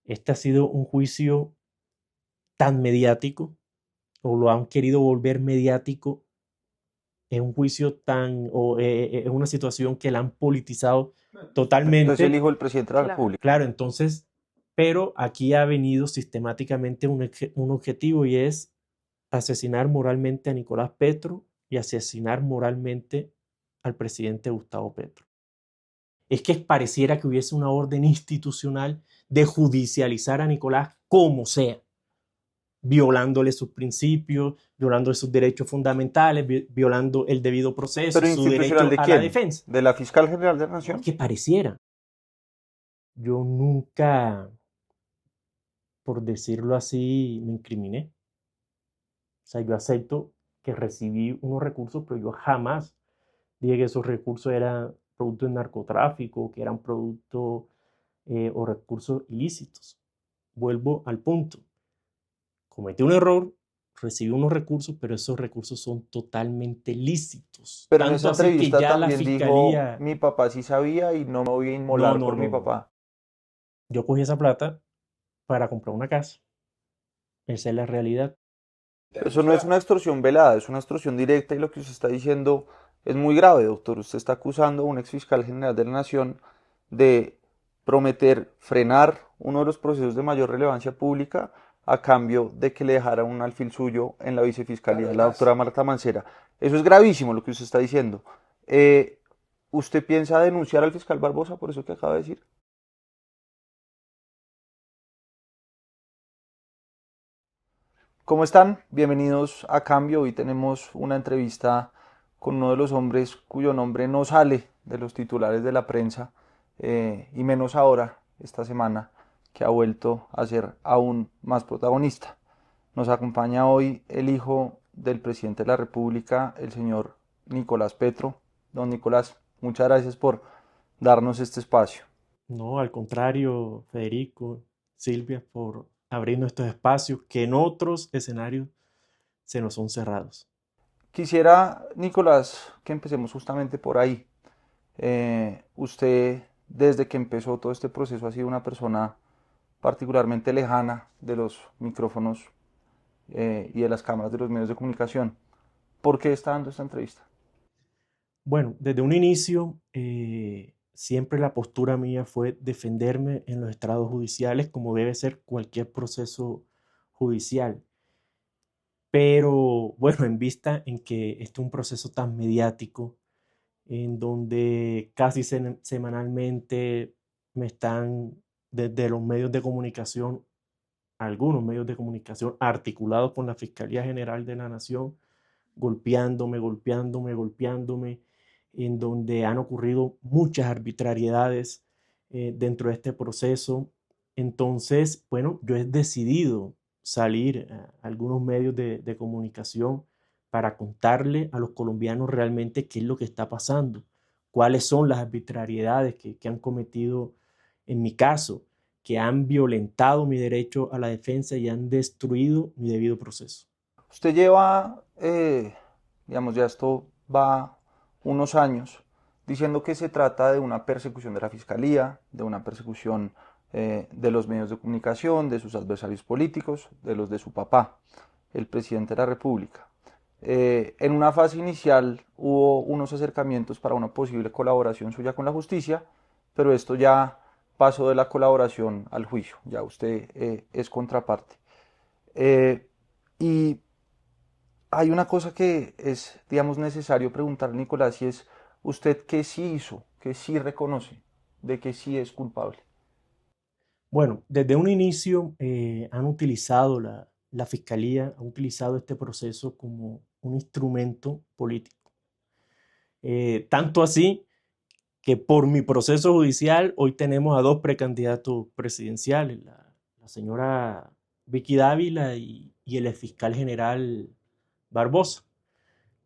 Este ha sido un juicio tan mediático, o lo han querido volver mediático, es un juicio es una situación que la han politizado Entonces el totalmente. hijo del presidente de la República. Claro, entonces, pero aquí ha venido sistemáticamente un objetivo y es asesinar moralmente a Nicolás Petro y asesinar moralmente al presidente Gustavo Petro. Es que pareciera que hubiese una orden institucional de judicializar a Nicolás como sea, violándole sus principios, violando sus derechos fundamentales, violando el debido proceso, ¿Pero su institucional derecho de a la quién? defensa. ¿De la fiscal general de la No, es Nación? que pareciera. Yo nunca, por decirlo así, me incriminé. O sea, yo acepto que recibí unos recursos, pero yo jamás dije que esos recursos eran productos de narcotráfico, que eran productos o recursos ilícitos. Vuelvo al punto. Cometí un error, recibí unos recursos, pero esos recursos son totalmente lícitos. Pero en esa Tanto así que entrevista ya la también dijo, fiscalía, mi papá sí sabía y no me voy a no, inmolar no, por mi no. papá. Yo cogí esa plata para comprar una casa. Esa es la realidad. Eso no es una extorsión velada, es una extorsión directa y lo que usted está diciendo es muy grave, doctor. Usted está acusando a un ex fiscal general de la Nación de prometer frenar uno de los procesos de mayor relevancia pública a cambio de que le dejara un alfil suyo en la vicefiscalía, la doctora Marta Mancera. Eso es gravísimo lo que usted está diciendo. Eh, ¿Usted piensa denunciar al fiscal Barbosa por eso que acaba de decir? ¿Cómo están? Bienvenidos a Cambio. Hoy tenemos una entrevista con uno de los hombres cuyo nombre no sale de los titulares de la prensa, y menos ahora, esta semana, que ha vuelto a ser aún más protagonista. Nos acompaña hoy el hijo del presidente de la República, el señor Nicolás Petro. Don Nicolás, muchas gracias por darnos este espacio. No, al contrario, Federico, Silvia, por abrirnos estos espacios que en otros escenarios se nos son cerrados. Quisiera, Nicolás, que empecemos justamente por ahí. Usted, desde que empezó todo este proceso, ha sido una persona particularmente lejana de los micrófonos y de las cámaras de los medios de comunicación. ¿Por qué está dando esta entrevista? Bueno, desde un inicio, siempre la postura mía fue defenderme en los estrados judiciales como debe ser cualquier proceso judicial. Pero bueno, en vista en que este es un proceso tan mediático, en donde casi semanalmente me están desde los medios de comunicación, algunos medios de comunicación articulados con la Fiscalía General de la Nación, golpeándome, en donde han ocurrido muchas arbitrariedades dentro de este proceso. Entonces, bueno, yo he decidido salir a algunos medios de comunicación para contarle a los colombianos realmente qué es lo que está pasando, cuáles son las arbitrariedades que han cometido en mi caso, que han violentado mi derecho a la defensa y han destruido mi debido proceso. Usted lleva, digamos, ya esto va unos años, diciendo que se trata de una persecución de la fiscalía, de una persecución de los medios de comunicación, de sus adversarios políticos, de los de su papá, el presidente de la República. En una fase inicial hubo unos acercamientos para una posible colaboración suya con la justicia, pero esto ya pasó de la colaboración al juicio, ya usted es contraparte. Eh, y hay una cosa que es, digamos, necesario preguntar, Nicolás, y es, ¿usted qué sí hizo, qué sí reconoce, de que sí es culpable? Bueno, desde un inicio han utilizado la fiscalía, ha utilizado este proceso como un instrumento político. Tanto así que por mi proceso judicial hoy tenemos a dos precandidatos presidenciales, la señora Vicky Dávila y el fiscal general Barbosa,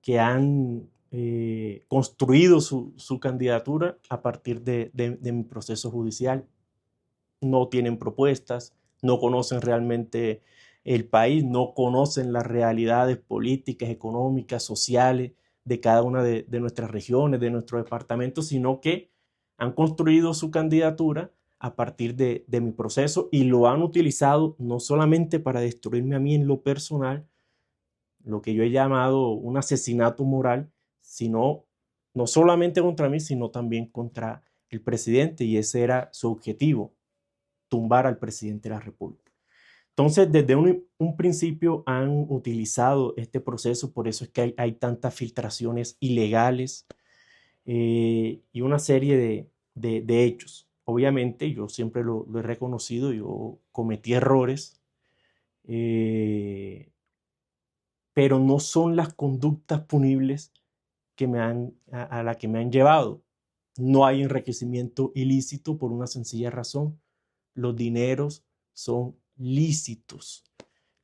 que han construido su candidatura a partir de mi proceso judicial. No tienen propuestas, no conocen realmente el país, no conocen las realidades políticas, económicas, sociales de cada una de nuestras regiones, de nuestros departamentos, sino que han construido su candidatura a partir de mi proceso y lo han utilizado no solamente para destruirme a mí en lo personal, lo que yo he llamado un asesinato moral, sino no solamente contra mí, sino también contra el presidente, y ese era su objetivo, tumbar al presidente de la República. Entonces, desde un principio han utilizado este proceso, por eso es que hay tantas filtraciones ilegales y una serie de hechos. Obviamente, yo siempre lo he reconocido, yo cometí errores, eh, pero no son las conductas punibles a la que me han llevado. No hay enriquecimiento ilícito por una sencilla razón. Los dineros son lícitos.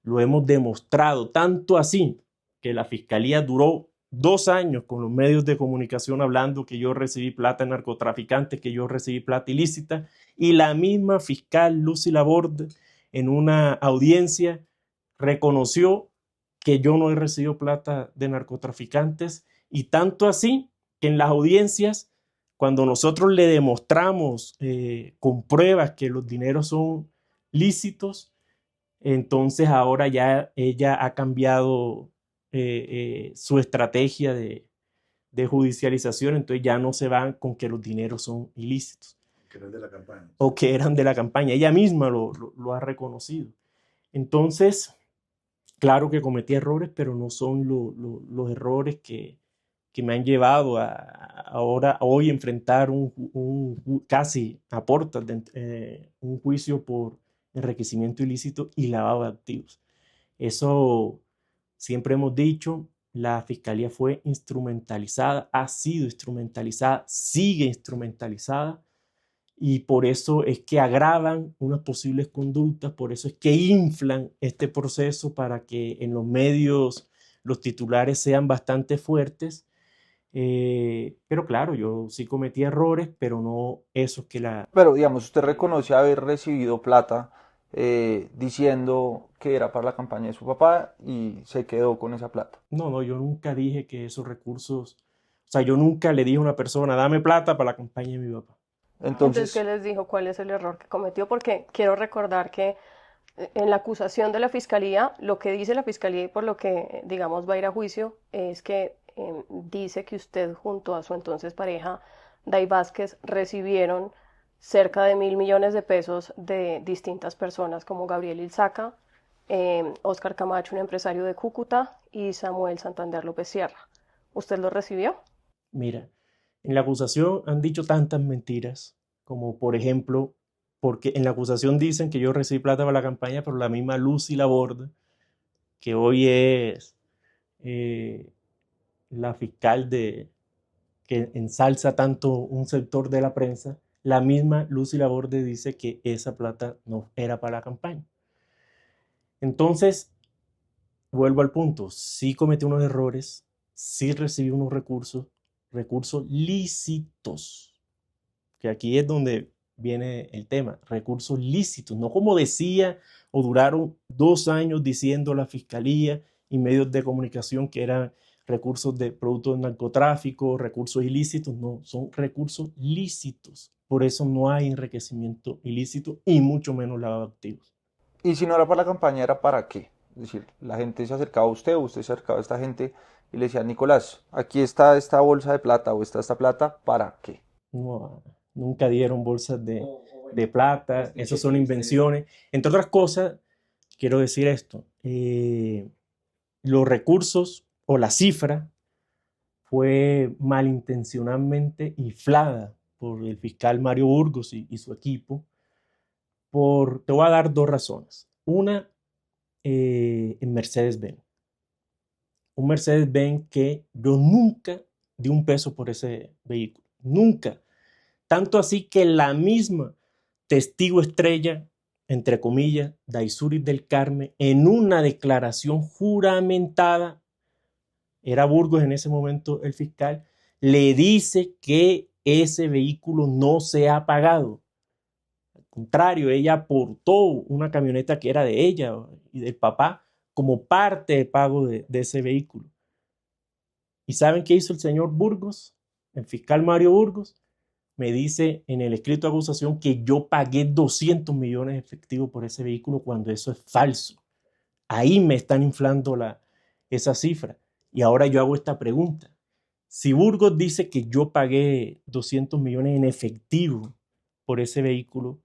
Lo hemos demostrado, tanto así que la fiscalía duró 2 años con los medios de comunicación hablando que yo recibí plata de narcotraficantes, que yo recibí plata ilícita, y la misma fiscal Lucy Laborde en una audiencia reconoció que yo no he recibido plata de narcotraficantes, y tanto así que en las audiencias, cuando nosotros le demostramos con pruebas que los dineros son lícitos, entonces ahora ya ella ha cambiado su estrategia de judicialización, entonces ya no se van con que los dineros son ilícitos. Que eran de la campaña. O que eran de la campaña. Ella misma lo ha reconocido. Entonces, claro que cometí errores, pero no son los errores que me han llevado a hoy enfrentar casi a portas de un juicio por enriquecimiento ilícito y lavado de activos. Eso siempre hemos dicho, la fiscalía fue instrumentalizada, ha sido instrumentalizada, sigue instrumentalizada, y por eso es que agravan unas posibles conductas, por eso es que inflan este proceso para que en los medios los titulares sean bastante fuertes. Pero claro, yo sí cometí errores, pero no esos que la... Pero digamos, usted reconoce haber recibido plata diciendo que era para la campaña de su papá y se quedó con esa plata. No, yo nunca dije que esos recursos, o sea, yo nunca le dije a una persona, dame plata para la campaña de mi papá. Entonces, ¿qué Entonces, les dijo? ¿Cuál es el error que cometió? Porque quiero recordar que en la acusación de la fiscalía, lo que dice la fiscalía y por lo que, digamos, va a ir a juicio, es que dice que usted junto a su entonces pareja, Day Vázquez, recibieron cerca de 1.000 millones de pesos de distintas personas como Gabriel Ilzaca, Oscar Camacho, un empresario de Cúcuta, y Samuel Santander López Sierra. ¿Usted lo recibió? Mira, en la acusación han dicho tantas mentiras, como por ejemplo, porque en la acusación dicen que yo recibí plata para la campaña, pero la misma Lucy Laborde, que hoy es eh, la fiscal que ensalza tanto un sector de la prensa, la misma Lucy Laborde dice que esa plata no era para la campaña. Entonces, vuelvo al punto, sí cometí unos errores, sí recibí unos recursos lícitos, que aquí es donde viene el tema, recursos lícitos, no como decía o duraron 2 años diciendo la fiscalía y medios de comunicación que eran recursos de productos de narcotráfico, recursos ilícitos, no, son recursos lícitos. Por eso no hay enriquecimiento ilícito y mucho menos lavado de activos. y si no era para la campaña, ¿era para qué? Es decir, la gente se acercaba a usted o usted se acercaba a esta gente y le decía, Nicolás, aquí está esta bolsa de plata o está esta plata, ¿para qué? No, nunca dieron bolsas de plata, esas son invenciones. Entre otras cosas, quiero decir esto, los recursos o la cifra fue malintencionadamente inflada por el fiscal Mario Burgos y su equipo. Te voy a dar dos razones. Una, en Mercedes-Benz. Un Mercedes-Benz que yo nunca di un peso por ese vehículo. Nunca. Tanto así que la misma testigo estrella, entre comillas, Daisuris del Carmen, en una declaración juramentada, era Burgos en ese momento el fiscal, le dice que ese vehículo no se ha pagado. Al contrario, ella aportó una camioneta que era de ella y del papá como parte de pago de ese vehículo. ¿Y saben qué hizo el señor Burgos, el fiscal Mario Burgos? me dice en el escrito de acusación que yo pagué 200 millones de efectivo por ese vehículo cuando eso es falso. Ahí me están inflando esa cifra. Y ahora yo hago esta pregunta. Si Burgos dice que yo pagué 200 millones en efectivo por ese vehículo,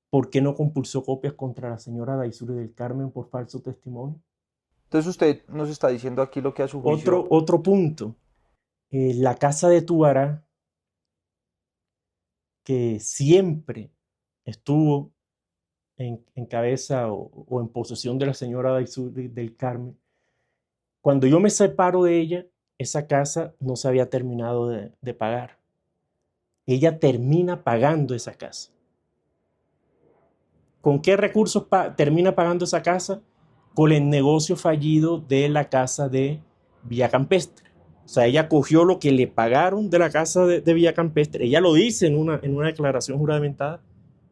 ¿por qué no compulsó copias contra la señora Daisuri del Carmen por falso testimonio? Entonces usted nos está diciendo aquí lo que a su juicio... Otro punto. La casa de Tubará, que siempre estuvo en cabeza o en posesión de la señora Daisuri del Carmen, cuando yo me separo de ella, esa casa no se había terminado de pagar. Ella termina pagando esa casa. ¿Con qué recursos termina pagando esa casa? Con el negocio fallido de la casa de Villacampestre. O sea, ella cogió lo que le pagaron de la casa de Villacampestre, ella lo dice en una declaración juramentada,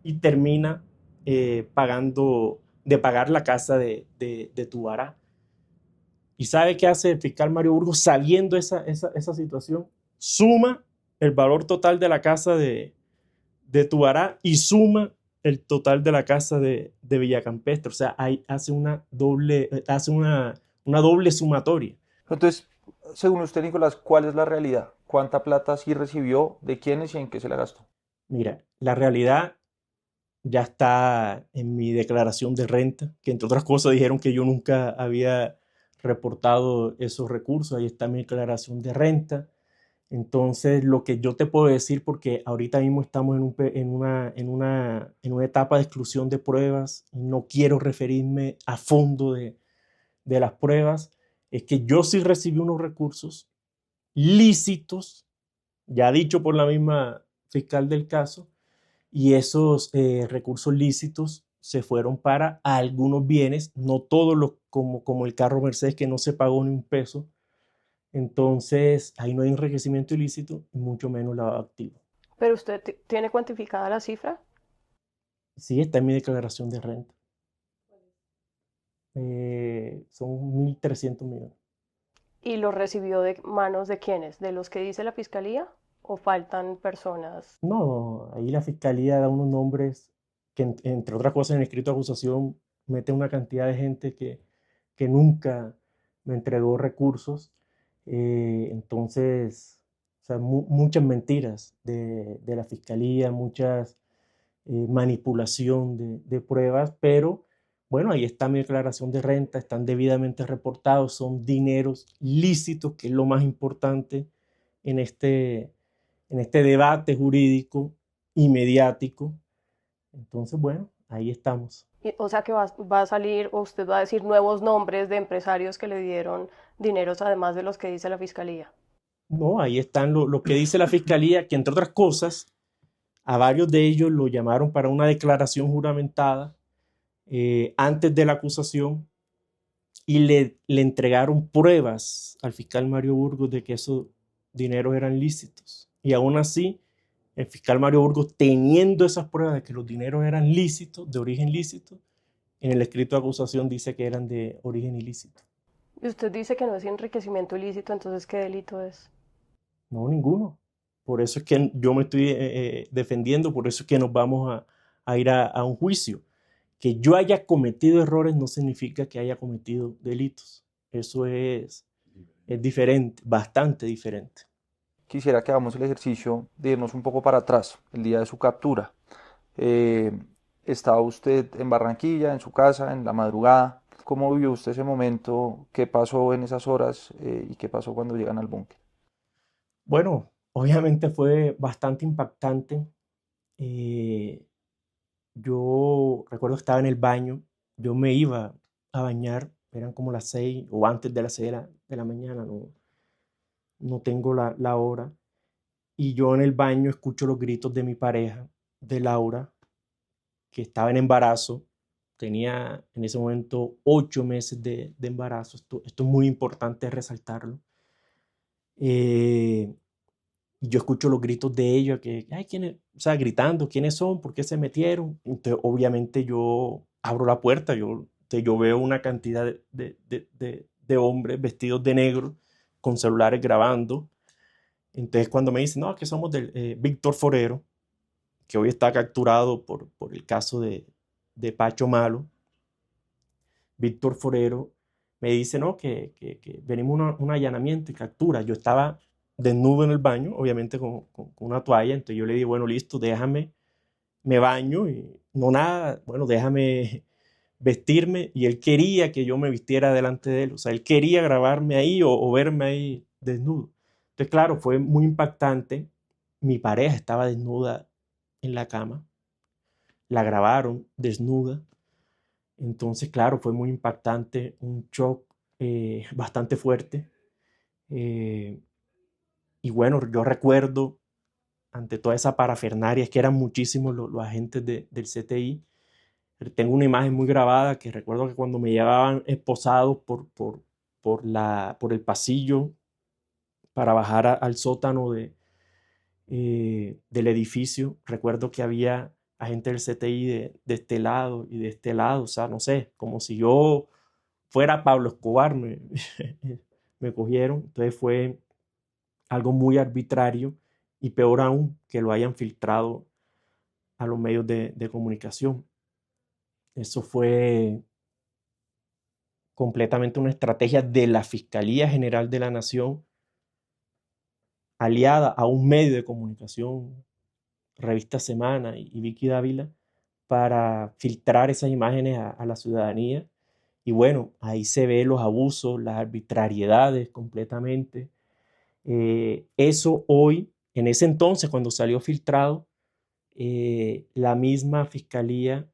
y termina de pagar la casa de Tubará. ¿Y sabe qué hace el fiscal Mario Burgos sabiendo esa situación? Suma el valor total de la casa de Tubará y suma el total de la casa de Villacampestre. O sea, ahí hace una doble sumatoria. Entonces, según usted, Nicolás, ¿cuál es la realidad? ¿Cuánta plata sí recibió? ¿De quiénes y en qué se la gastó? Mira, la realidad ya está en mi declaración de renta, que entre otras cosas dijeron que yo nunca había reportado esos recursos. Ahí está mi declaración de renta. Entonces, lo que yo te puedo decir, porque ahorita mismo estamos en una etapa de exclusión de pruebas y no quiero referirme a fondo de las pruebas, es que yo sí recibí unos recursos lícitos, ya dicho por la misma fiscal del caso, y esos recursos lícitos se fueron para algunos bienes, no todos los, como el carro Mercedes, que no se pagó ni un peso. Entonces, ahí no hay enriquecimiento ilícito y mucho menos lavado de activos. ¿Pero usted tiene cuantificada la cifra? Sí, está en mi declaración de renta. Son 1.300 millones. ¿Y lo recibió de manos de quiénes? ¿De los que dice la fiscalía? ¿O faltan personas? No, ahí la fiscalía da unos nombres que, entre otras cosas, en el escrito de acusación mete una cantidad de gente que nunca me entregó recursos. Entonces, o sea, muchas mentiras de la fiscalía, muchas manipulación de pruebas, pero bueno, ahí está mi declaración de renta, están debidamente reportados, son dineros lícitos, que es lo más importante en este debate jurídico y mediático. Entonces, bueno, ahí estamos. O sea que va a salir, o usted va a decir nuevos nombres de empresarios que le dieron dineros además de los que dice la fiscalía. No, ahí están lo que dice la fiscalía, que entre otras cosas, a varios de ellos lo llamaron para una declaración juramentada antes de la acusación, y le entregaron pruebas al fiscal Mario Burgos de que esos dineros eran lícitos. Y aún así, el fiscal Mario Burgos, teniendo esas pruebas de que los dineros eran lícitos, de origen lícito, en el escrito de acusación dice que eran de origen ilícito. Y usted dice que no es enriquecimiento ilícito, entonces ¿qué delito es? No, ninguno. Por eso es que yo me estoy defendiendo, por eso es que nos vamos a ir a un juicio. Que yo haya cometido errores no significa que haya cometido delitos. Eso es diferente, bastante diferente. Quisiera que hagamos el ejercicio de irnos un poco para atrás, el día de su captura. Eh, Estaba usted en Barranquilla, en su casa, en la madrugada. ¿Cómo vivió usted ese momento? ¿Qué pasó en esas horas? ¿Y qué pasó cuando llegan al búnker? Bueno, obviamente fue bastante impactante. Eh, yo recuerdo que estaba en el baño, yo me iba a bañar, eran como las 6 o antes de las 6 de la mañana, no tengo la hora. Y yo en el baño escucho los gritos de mi pareja, de Laura, que estaba en embarazo. Tenía en ese momento 8 meses de embarazo. Esto es muy importante resaltarlo. Y yo escucho los gritos de ella, que, ay, ¿quiénes? O sea, gritando, ¿quiénes son? ¿Por qué se metieron? Entonces, obviamente yo abro la puerta, yo veo una cantidad de hombres vestidos de negro con celulares grabando. Entonces cuando me dicen, no, que somos del Víctor Forero, que hoy está capturado por el caso de Pacho Malo, Víctor Forero me dice, no, que venimos a un allanamiento y captura. Yo estaba desnudo en el baño, obviamente con una toalla, entonces yo le dije, bueno, listo, déjame, me baño y no nada, bueno, déjame vestirme, y él quería que yo me vistiera delante de él, o sea, él quería grabarme ahí o verme ahí desnudo. Entonces, claro, fue muy impactante. Mi pareja estaba desnuda en la cama, la grabaron desnuda. Entonces, claro, fue muy impactante, un shock bastante fuerte. Eh, y bueno, yo recuerdo, ante toda esa parafernaria, es que eran muchísimos los agentes del CTI. Tengo una imagen muy grabada que recuerdo que cuando me llevaban esposado por el pasillo para bajar al sótano del edificio, recuerdo que había agentes del CTI de este lado y de este lado, o sea, no sé, como si yo fuera Pablo Escobar, me cogieron. Entonces fue algo muy arbitrario y peor aún que lo hayan filtrado a los medios de comunicación. Eso fue completamente una estrategia de la Fiscalía General de la Nación, aliada a un medio de comunicación, Revista Semana y Vicky Dávila, para filtrar esas imágenes a la ciudadanía. Y bueno, ahí se ven los abusos, las arbitrariedades completamente. Eso hoy, en ese entonces, cuando salió filtrado, la misma fiscalía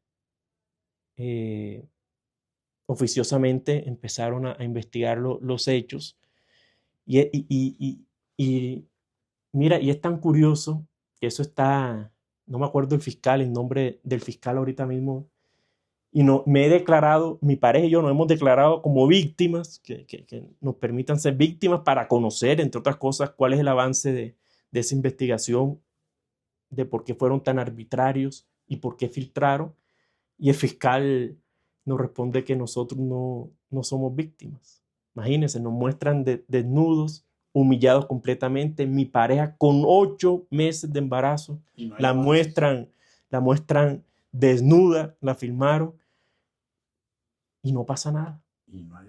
oficiosamente empezaron a investigar los hechos. Y mira, y es tan curioso que eso está, no me acuerdo el nombre del fiscal ahorita mismo, y no, me he declarado, mi pareja y yo nos hemos declarado como víctimas, que nos permitan ser víctimas para conocer, entre otras cosas, cuál es el avance de esa investigación, de por qué fueron tan arbitrarios y por qué filtraron. Y el fiscal nos responde que nosotros no somos víctimas. Imagínense, nos muestran desnudos, humillados completamente. Mi pareja con 8 meses de embarazo, no la muestran desnuda, la filmaron y no pasa nada.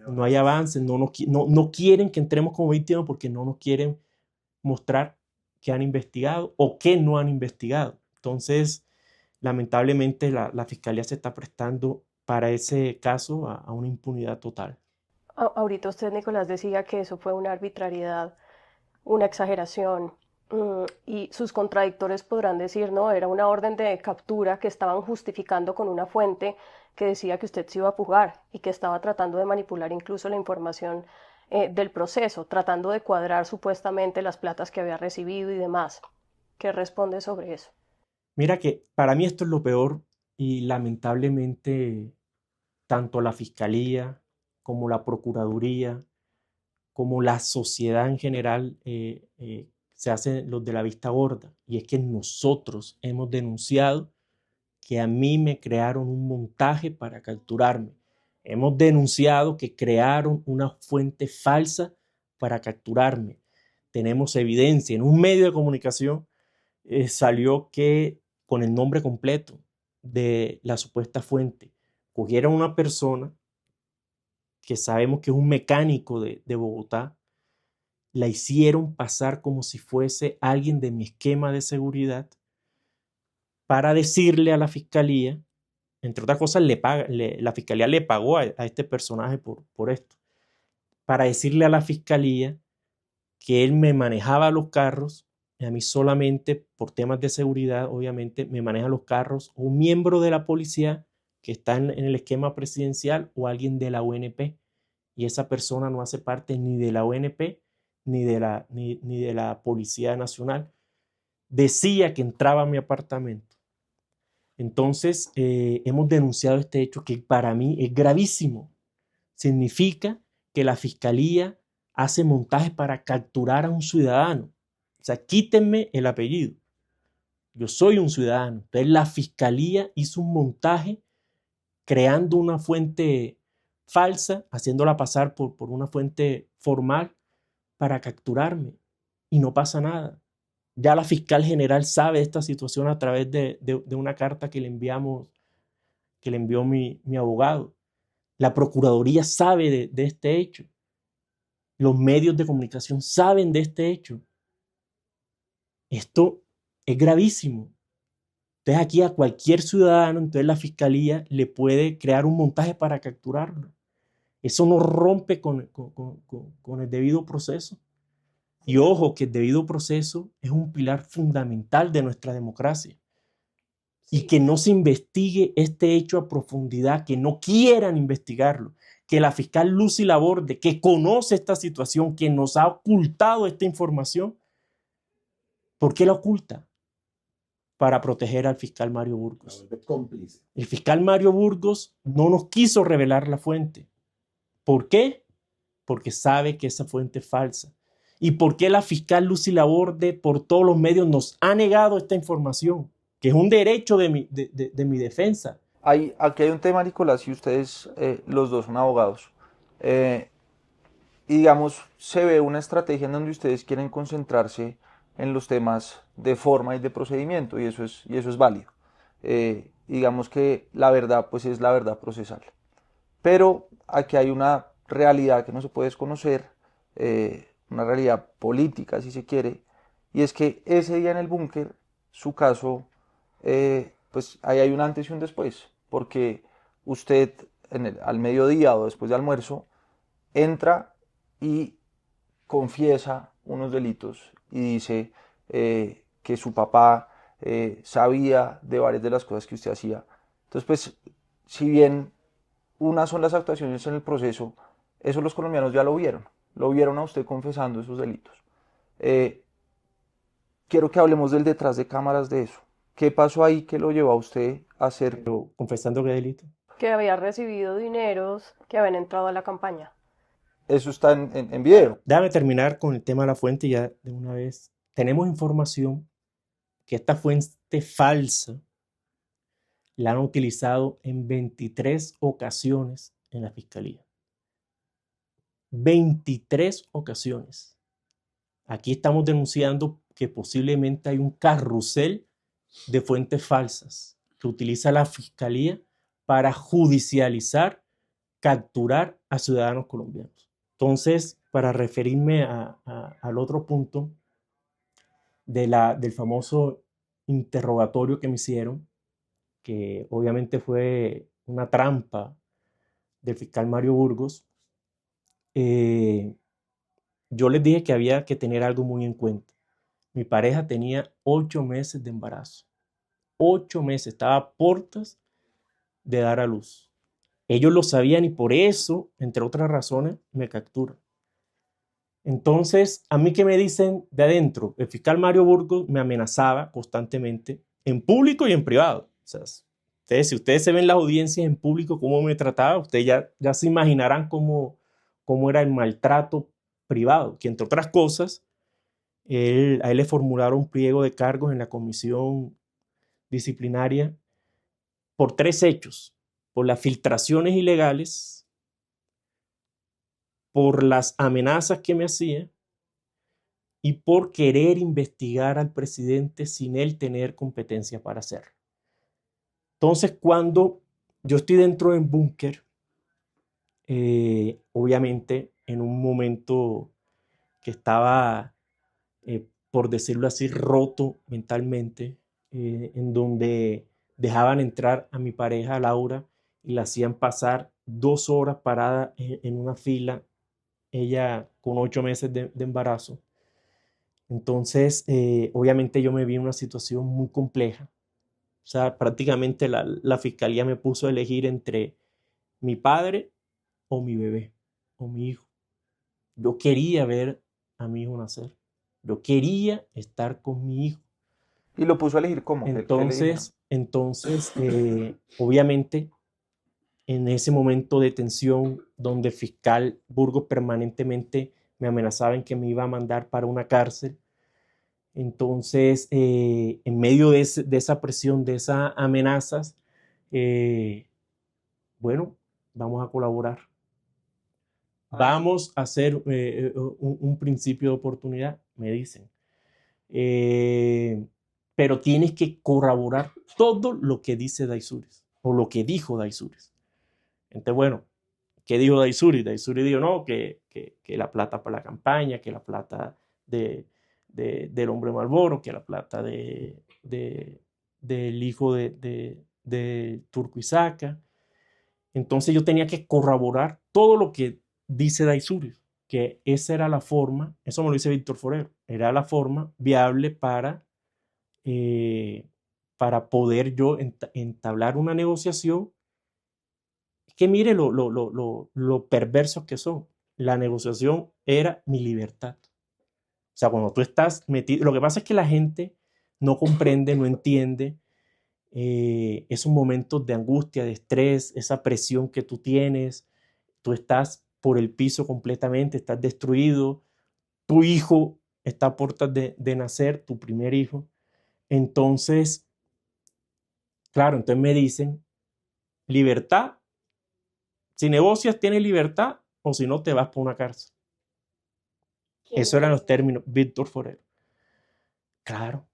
No hay avances, no quieren que entremos como víctimas porque no nos quieren mostrar que han investigado o que no han investigado. Entonces, lamentablemente la fiscalía se está prestando para ese caso a una impunidad total. Ahorita usted, Nicolás, decía que eso fue una arbitrariedad, una exageración, y sus contradictores podrán decir, no, era una orden de captura que estaban justificando con una fuente que decía que usted se iba a fugar y que estaba tratando de manipular incluso la información del proceso, tratando de cuadrar supuestamente las platas que había recibido y demás. ¿Qué responde sobre eso? Mira que para mí esto es lo peor y lamentablemente tanto la fiscalía como la procuraduría, como la sociedad en general, se hacen los de la vista gorda. Y es que nosotros hemos denunciado que a mí me crearon un montaje para capturarme. Hemos denunciado que crearon una fuente falsa para capturarme. Tenemos evidencia. En un medio de comunicación salió que con el nombre completo de la supuesta fuente, cogieron a una persona que sabemos que es un mecánico de Bogotá, la hicieron pasar como si fuese alguien de mi esquema de seguridad para decirle a la fiscalía, entre otras cosas, la fiscalía le pagó a este personaje por esto, para decirle a la fiscalía que él me manejaba los carros, y a mí solamente por temas de seguridad, obviamente, me maneja los carros un miembro de la policía que está en el esquema presidencial o alguien de la UNP, y esa persona no hace parte ni de la UNP ni de la Policía Nacional. Decía que entraba a mi apartamento. Entonces, hemos denunciado este hecho que para mí es gravísimo. Significa que la fiscalía hace montajes para capturar a un ciudadano. O sea, quítenme el apellido. Yo soy un ciudadano. Entonces, la fiscalía hizo un montaje creando una fuente falsa, haciéndola pasar por una fuente formal para capturarme. y no pasa nada. Ya la fiscal general sabe de esta situación a través de una carta que le envió mi abogado. La Procuraduría sabe de este hecho. Los medios de comunicación saben de este hecho. Esto es gravísimo. Entonces aquí a cualquier ciudadano, entonces la fiscalía le puede crear un montaje para capturarlo. Eso no rompe con el debido proceso. Y ojo, que el debido proceso es un pilar fundamental de nuestra democracia. Y que no se investigue este hecho a profundidad, que no quieran investigarlo, que la fiscal Lucy Laborde, que conoce esta situación, que nos ha ocultado esta información, ¿por qué la oculta? Para proteger al fiscal Mario Burgos. El fiscal Mario Burgos no nos quiso revelar la fuente. ¿Por qué? Porque sabe que esa fuente es falsa. ¿Y por qué la fiscal Lucy Laborde por todos los medios nos ha negado esta información? Que es un derecho de mi defensa. Aquí hay un tema, Nicolás, y ustedes los dos son abogados. Y digamos, se ve una estrategia en donde ustedes quieren concentrarse en los temas de forma y de procedimiento, y eso es válido. Digamos que la verdad, pues es la verdad procesal. Pero aquí hay una realidad que no se puede desconocer, una realidad política, si se quiere, y es que ese día en el búnker, su caso, pues ahí hay un antes y un después, porque usted al mediodía o después de almuerzo entra y confiesa unos delitos y dice que su papá sabía de varias de las cosas que usted hacía. Entonces, pues, si bien unas son las actuaciones en el proceso, eso los colombianos ya lo vieron a usted confesando esos delitos. Eh, Quiero que hablemos del detrás de cámaras de eso. ¿Qué pasó ahí que lo llevó a usted a hacer? Pero, ¿confesando qué delito? Que había recibido dineros que habían entrado a la campaña. Eso está en video. Déjame terminar con el tema de la fuente ya de una vez. Tenemos información que esta fuente falsa la han utilizado en 23 ocasiones en la fiscalía. 23 ocasiones. Aquí estamos denunciando que posiblemente hay un carrusel de fuentes falsas que utiliza la fiscalía para judicializar, capturar a ciudadanos colombianos. Entonces, para referirme al otro punto del famoso interrogatorio que me hicieron, que obviamente fue una trampa del fiscal Mario Burgos, yo les dije que había que tener algo muy en cuenta. Mi pareja tenía 8 meses de embarazo. 8 meses, estaba a puertas de dar a luz. Ellos lo sabían y por eso, entre otras razones, me capturan. Entonces, ¿a mí qué me dicen de adentro? El fiscal Mario Burgos me amenazaba constantemente, en público y en privado. O sea, si ustedes se ven las audiencias en público, cómo me trataba, ustedes ya se imaginarán cómo era el maltrato privado, que entre otras cosas, a él le formularon un pliego de cargos en la comisión disciplinaria por 3 hechos: por las filtraciones ilegales, por las amenazas que me hacía y por querer investigar al presidente sin él tener competencia para hacerlo. Entonces, cuando yo estoy dentro del búnker, obviamente en un momento que estaba, por decirlo así, roto mentalmente, en donde dejaban entrar a mi pareja Laura y la hacían pasar 2 horas parada en una fila, ella con 8 meses de embarazo. Entonces, obviamente yo me vi en una situación muy compleja. O sea, prácticamente la fiscalía me puso a elegir entre mi padre o mi bebé o mi hijo. Yo quería ver a mi hijo nacer. Yo quería estar con mi hijo. Y lo puso a elegir cómo, ¿qué le dijeron? Entonces, obviamente, en ese momento de tensión donde el fiscal Burgos permanentemente me amenazaba en que me iba a mandar para una cárcel, entonces, en medio de esa presión, de esas amenazas, bueno, vamos a colaborar. Vamos a hacer un principio de oportunidad. me dicen. Pero tienes que corroborar todo lo que dice Daisuris, o lo que dijo Daisuris. Entonces, bueno, ¿qué dijo Daisuris? Daisuris dijo, no, que la plata para la campaña, que la plata del hombre Marlboro, que la plata del hijo de Turco Isaca. Entonces yo tenía que corroborar todo lo que dice Daisuris, que esa era la forma, eso me lo dice Víctor Forero, era la forma viable para poder yo entablar una negociación que mire lo perversos que son. La negociación era mi libertad. O sea, cuando tú estás metido, lo que pasa es que la gente no comprende, no entiende esos momentos de angustia, de estrés, esa presión que tú tienes, tú estás por el piso completamente, estás destruido, tu hijo está a puertas de nacer, tu primer hijo. Entonces, claro, entonces me dicen, libertad, si negocias tienes libertad o si no te vas por una cárcel. Eso eran los términos, Víctor Forero. Claro.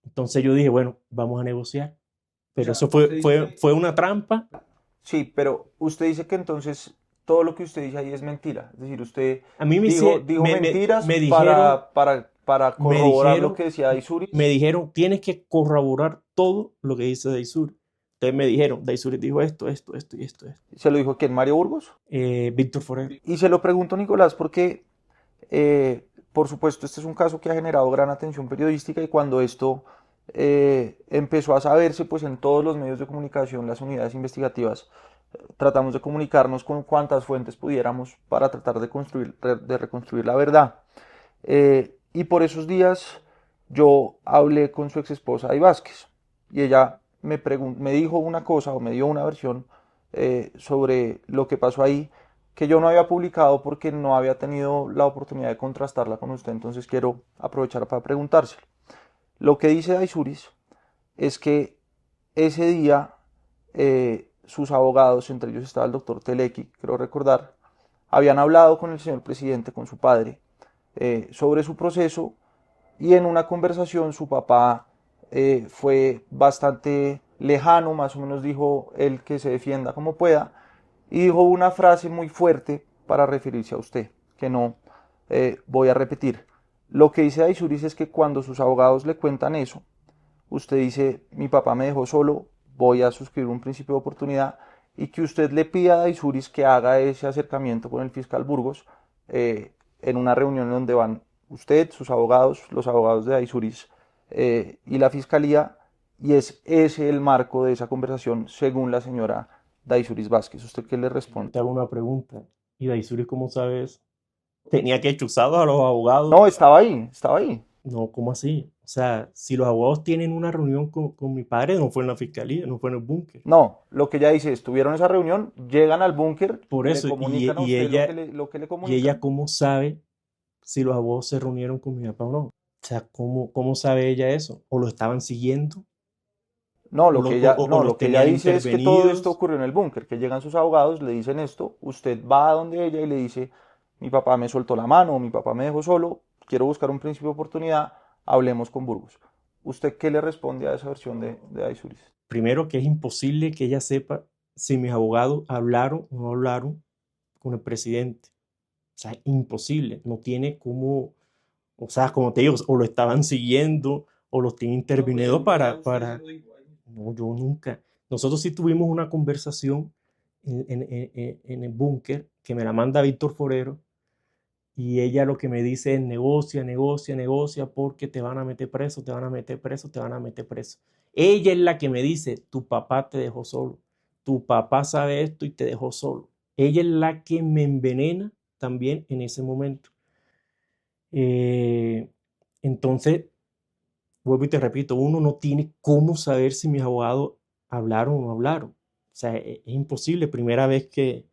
Entonces yo dije, bueno, vamos a negociar. Pero eso fue una trampa. Sí, pero usted dice que entonces todo lo que usted dice ahí es mentira. Es decir, usted A mí dijo mentiras me dijeron, para corroborar lo que decía Daisuris. me dijeron, tienes que corroborar todo lo que dice Daisuris. Entonces me dijeron, Daisuris dijo esto, esto, esto y esto. ¿Se lo dijo quién? ¿Mario Burgos? Víctor Forero. Y se lo pregunto, Nicolás, porque por supuesto este es un caso que ha generado gran atención periodística y cuando esto empezó a saberse, pues en todos los medios de comunicación, las unidades investigativas, tratamos de comunicarnos con cuantas fuentes pudiéramos para tratar de reconstruir la verdad. Y por esos días yo hablé con su ex esposa Ay Vázquez y ella me dijo una cosa o me dio una versión sobre lo que pasó ahí que yo no había publicado porque no había tenido la oportunidad de contrastarla con usted, entonces quiero aprovechar para preguntárselo. Lo que dice Daisuris es que ese día sus abogados, entre ellos estaba el doctor Telequi, creo recordar, habían hablado con el señor presidente, con su padre, sobre su proceso y en una conversación su papá fue bastante lejano, más o menos dijo él que se defienda como pueda y dijo una frase muy fuerte para referirse a usted, que no voy a repetir. Lo que dice Daisuris es que cuando sus abogados le cuentan eso, usted dice, mi papá me dejó solo, voy a suscribir un principio de oportunidad y que usted le pida a Daisuris que haga ese acercamiento con el fiscal Burgos en una reunión donde van usted, sus abogados, los abogados de Daisuris y la fiscalía y es ese el marco de esa conversación según la señora Daisuris Vázquez. ¿Usted qué le responde? Te hago una pregunta. ¿Y Daisuris cómo sabes? ¿Tenía que chuzar a los abogados? No, estaba ahí, estaba ahí. No, ¿cómo así? O sea, si los abogados tienen una reunión con mi padre, no fue en la fiscalía, no fue en el búnker. No, lo que ella dice es, tuvieron esa reunión, llegan al búnker, Por le eso, comunican a y usted ella, lo que le y comunican. ella cómo sabe si los abogados se reunieron con mi papá o no. O sea, ¿cómo sabe ella eso? ¿O lo estaban siguiendo? No, ¿O, lo los que ella tenían dice es que todo esto intervenidos? ocurrió en el búnker, que llegan sus abogados, le dicen esto, usted va a donde ella y le dice, mi papá me soltó la mano, mi papá me dejó solo, quiero buscar un principio de oportunidad, hablemos con Burgos. ¿Usted qué le responde a esa versión de Daisuris? Primero, que es imposible que ella sepa si mis abogados hablaron o no hablaron con el presidente. O sea, imposible. No tiene cómo, o sea, como te digo, o lo estaban siguiendo o los tienen intervenido para... No, yo nunca. Nosotros sí tuvimos una conversación en el búnker que me la manda Víctor Forero y ella lo que me dice es negocia, negocia, negocia porque te van a meter preso, te van a meter preso, te van a meter preso. Ella es la que me dice, tu papá te dejó solo, tu papá sabe esto y te dejó solo. Ella es la que me envenena también en ese momento. Eh, entonces, vuelvo y te repito, uno no tiene cómo saber si mis abogados hablaron o no hablaron. O sea, es imposible, primera vez que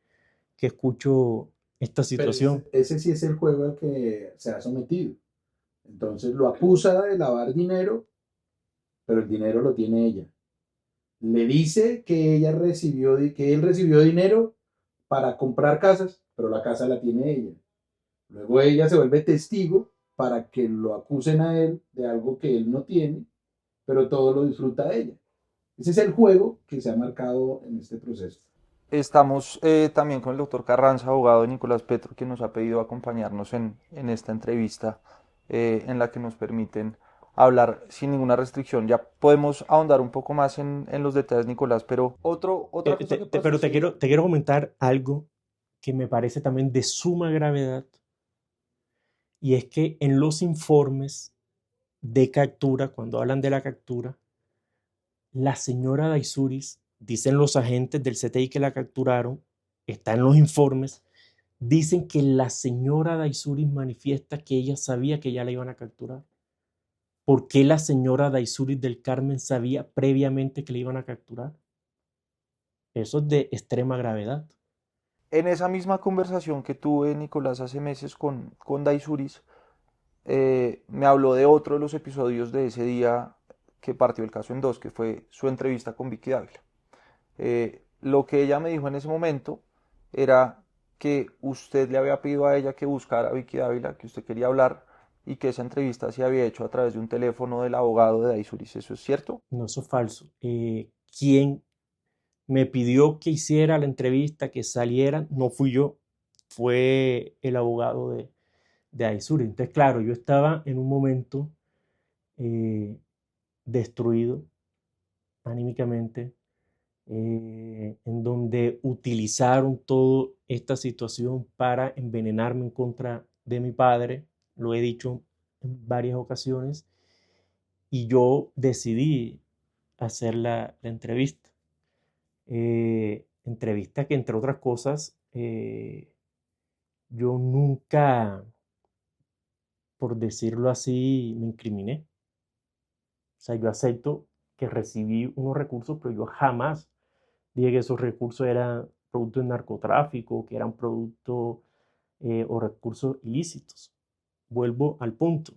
escucho esta situación. Pero ese sí es el juego al que se ha sometido. Entonces lo acusa de lavar dinero, pero el dinero lo tiene ella. Le dice que que él recibió dinero para comprar casas, pero la casa la tiene ella. Luego ella se vuelve testigo para que lo acusen a él de algo que él no tiene, pero todo lo disfruta ella. Ese es el juego que se ha marcado en este proceso. Estamos también con el doctor Carranza, abogado de Nicolás Petro, que nos ha pedido acompañarnos en esta entrevista en la que nos permiten hablar sin ninguna restricción. Ya podemos ahondar un poco más en los detalles, Nicolás, pero otra cosa que pasó, Pero sí. te quiero comentar algo que me parece también de suma gravedad, y es que en los informes de captura, cuando hablan de la captura, la señora Daisuris, dicen los agentes del CTI que la capturaron, está en los informes, dicen que la señora Daisuris manifiesta que ella sabía que ya la iban a capturar. ¿Por qué la señora Daisuris del Carmen sabía previamente que la iban a capturar? Eso es de extrema gravedad. En esa misma conversación que tuve, Nicolás, hace meses con Daisuris, me habló de otro de los episodios de ese día que partió el caso en dos, que fue su entrevista con Vicky Dávila. Lo que ella me dijo en ese momento era que usted le había pedido a ella que buscara a Vicky Dávila, que usted quería hablar y que esa entrevista se había hecho a través de un teléfono del abogado de Daisuris. ¿Eso es cierto? No, eso es falso. Quien me pidió que hiciera la entrevista, que saliera, no fui yo, fue el abogado de Daisuris. Entonces, claro, yo estaba en un momento destruido anímicamente, en donde utilizaron toda esta situación para envenenarme en contra de mi padre, lo he dicho en varias ocasiones, y yo decidí hacer la entrevista. Entrevista que, entre otras cosas, yo nunca, por decirlo así, me incriminé. O sea, yo acepto que recibí unos recursos, pero yo jamás dije que esos recursos eran productos de narcotráfico, que eran productos o recursos ilícitos. Vuelvo al punto.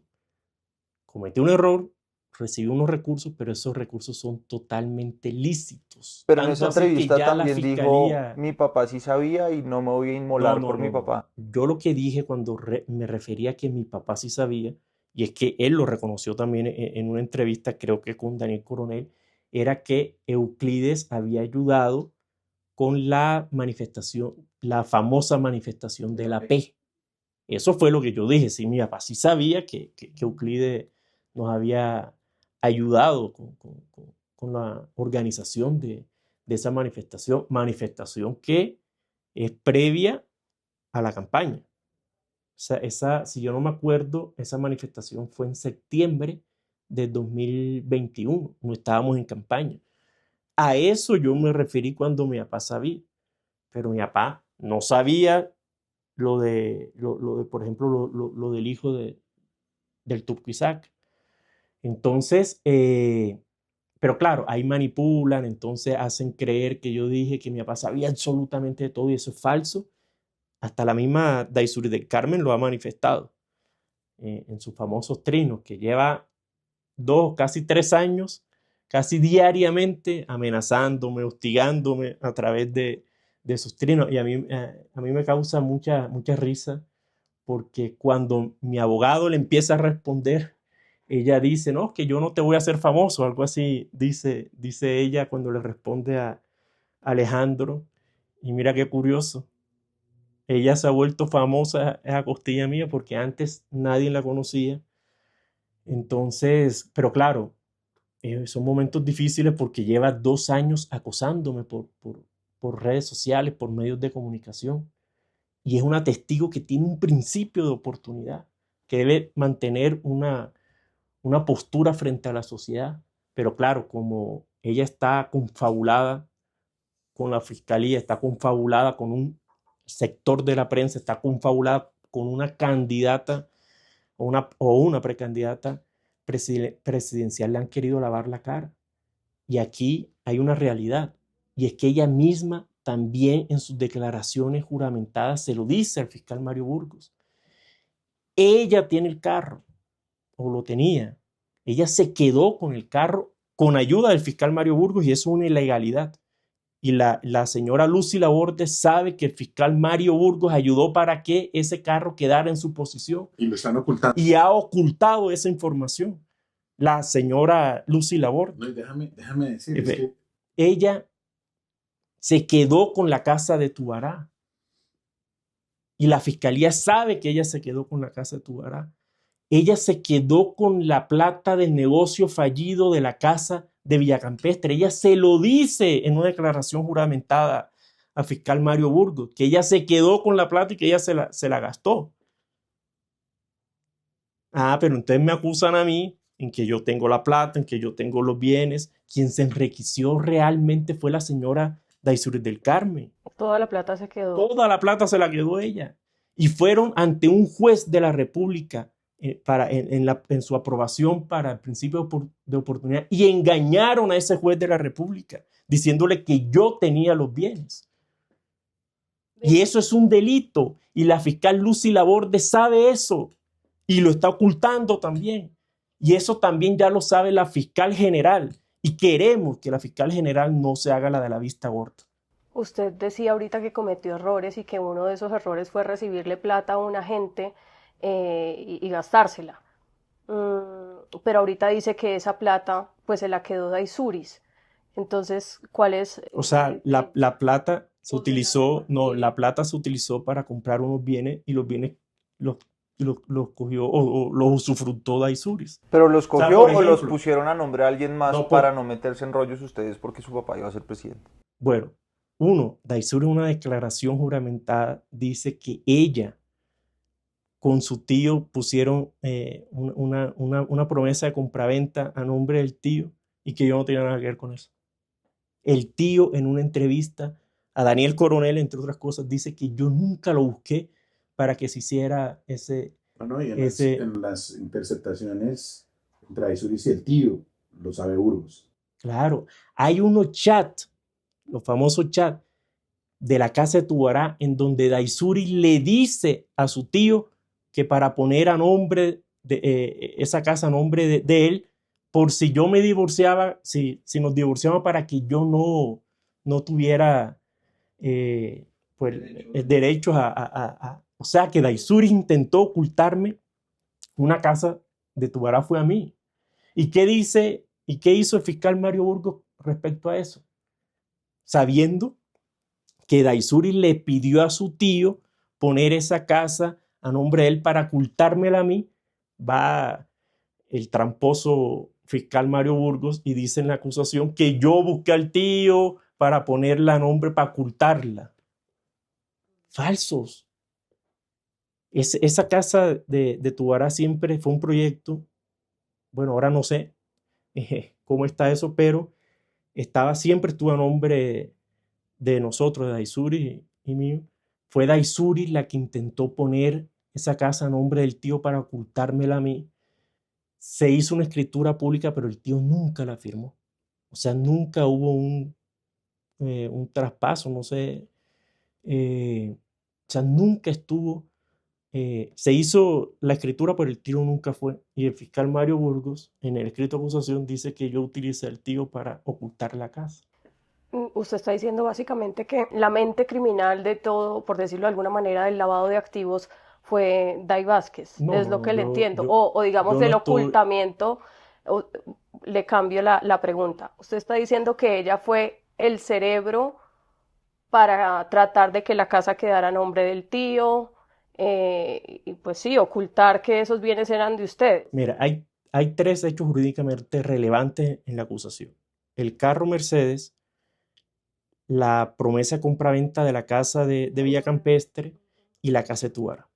Cometí un error, recibí unos recursos, pero esos recursos son totalmente lícitos. Pero en esa Tanto así que entrevista ya la también dijo, fiscalía... mi papá sí sabía y no me voy a No, inmolar no, por mi no, no. papá. Yo lo que dije cuando me refería a que mi papá sí sabía, y es que él lo reconoció también en una entrevista, creo que con Daniel Coronel, era que Euclides había ayudado con la manifestación, la famosa manifestación de la P. Eso fue lo que yo dije. Sí, mi papá sí sabía que Euclides nos había ayudado con la organización de esa manifestación, manifestación que es previa a la campaña. O sea, si yo no me acuerdo, esa manifestación fue en septiembre de 2021, no estábamos en campaña. A eso yo me referí cuando mi papá sabía, pero mi papá no sabía lo de por ejemplo, lo del hijo del Turco Isaac. Entonces, pero claro, ahí manipulan, entonces hacen creer que yo dije que mi papá sabía absolutamente de todo y eso es falso. Hasta la misma Daisuri del Carmen lo ha manifestado en sus famosos trinos, que lleva 2, casi 3 años, casi diariamente amenazándome, hostigándome a través de sus trinos. Y a mí me causa mucha risa porque cuando mi abogado le empieza a responder, ella dice, no, que yo no te voy a hacer famoso, algo así dice ella cuando le responde a Alejandro. Y mira qué curioso, ella se ha vuelto famosa a costilla mía porque antes nadie la conocía. Entonces, pero claro, son momentos difíciles porque lleva 2 años acosándome por redes sociales, por medios de comunicación. Y es una testigo que tiene un principio de oportunidad, que debe mantener una postura frente a la sociedad. Pero claro, como ella está confabulada con la fiscalía, está confabulada con un sector de la prensa, está confabulada con una candidata o una precandidata presidencial, le han querido lavar la cara. Y aquí hay una realidad, y es que ella misma también en sus declaraciones juramentadas se lo dice al fiscal Mario Burgos. Ella tiene el carro, o lo tenía. Ella se quedó con el carro con ayuda del fiscal Mario Burgos y eso es una ilegalidad. y la señora Lucy Laborde sabe que el fiscal Mario Burgos ayudó para que ese carro quedara en su posición. Y lo están ocultando. Y ha ocultado esa información. La señora Lucy Laborde. No, y déjame decir, es que ella se quedó con la casa de Tubará. Y la fiscalía sabe que ella se quedó con la casa de Tubará. Ella se quedó con la plata del negocio fallido de la casa de Villacampestre. Ella se lo dice en una declaración juramentada al fiscal Mario Burgos, que ella se quedó con la plata y que ella se la gastó. Ah, pero entonces me acusan a mí en que yo tengo la plata, en que yo tengo los bienes. Quien se enriqueció realmente fue la señora Daisuris del Carmen. Toda la plata se quedó. Toda la plata se la quedó ella. Y fueron ante un juez de la República en su aprobación para el principio de oportunidad y engañaron a ese juez de la República diciéndole que yo tenía los bienes. Y eso es un delito. Y la fiscal Lucy Laborde sabe eso y lo está ocultando también. Y eso también ya lo sabe la fiscal general. Y queremos que la fiscal general no se haga la de la vista gorda. Usted decía ahorita que cometió errores y que uno de esos errores fue recibirle plata a un agente y gastársela. Pero ahorita dice que esa plata pues se la quedó Daisuris. Entonces, ¿cuál es? O sea, la plata se utilizó, no, la plata se utilizó para comprar unos bienes y los bienes los cogió o los usufructó Daisuris. ¿Pero los O sea, cogió por o los ejemplo, pusieron a nombre de alguien más no, para no meterse en rollos ustedes porque su papá iba a ser presidente? Bueno, uno, Daisuris en una declaración juramentada dice que ella con su tío pusieron una promesa de compraventa a nombre del tío y que yo no tenía nada que ver con eso. El tío en una entrevista a Daniel Coronel, entre otras cosas, dice que yo nunca lo busqué para que se hiciera ese... bueno, y en las interceptaciones entre Daisuris y el tío, lo sabe Burgos. Claro, hay unos chats, los famosos chats de la casa de Tubará, en donde Daisuris le dice a su tío que para poner a nombre de esa casa a nombre de él, por si yo me divorciaba, si nos divorciamos para que yo no tuviera pues, derechos o sea, que Daisuris intentó ocultarme una casa de Tubará fue a mí. ¿Y qué dice y qué hizo el fiscal Mario Burgos respecto a eso? Sabiendo que Daisuris le pidió a su tío poner esa casa a nombre de él para ocultármela a mí, va el tramposo fiscal Mario Burgos y dice en la acusación que yo busqué al tío para ponerla a nombre, para ocultarla. Falsos. Esa casa de Tubará siempre fue un proyecto, bueno, ahora no sé cómo está eso, pero siempre estuvo a nombre de nosotros, de Daisuris y mío. Fue Daisuris la que intentó poner esa casa a nombre del tío para ocultármela a mí. Se hizo una escritura pública, pero el tío nunca la firmó. O sea, nunca hubo un traspaso, no sé. O sea, nunca estuvo. Se hizo la escritura, pero el tío nunca fue. Y el fiscal Mario Burgos, en el escrito de acusación, dice que yo utilicé al tío para ocultar la casa. Usted está diciendo básicamente que la mente criminal de todo, por decirlo de alguna manera, del lavado de activos fue Day Vázquez, No, es lo que le entiendo. yo O digamos no el estoy... ocultamiento, le cambio la pregunta. Usted está diciendo que ella fue el cerebro para tratar de que la casa quedara a nombre del tío, y pues sí, ocultar que esos bienes eran de ustedes. Mira, hay tres hechos jurídicamente relevantes en la acusación. El carro Mercedes, la promesa de compraventa de la casa de Villa Campestre y la casa de Tubará.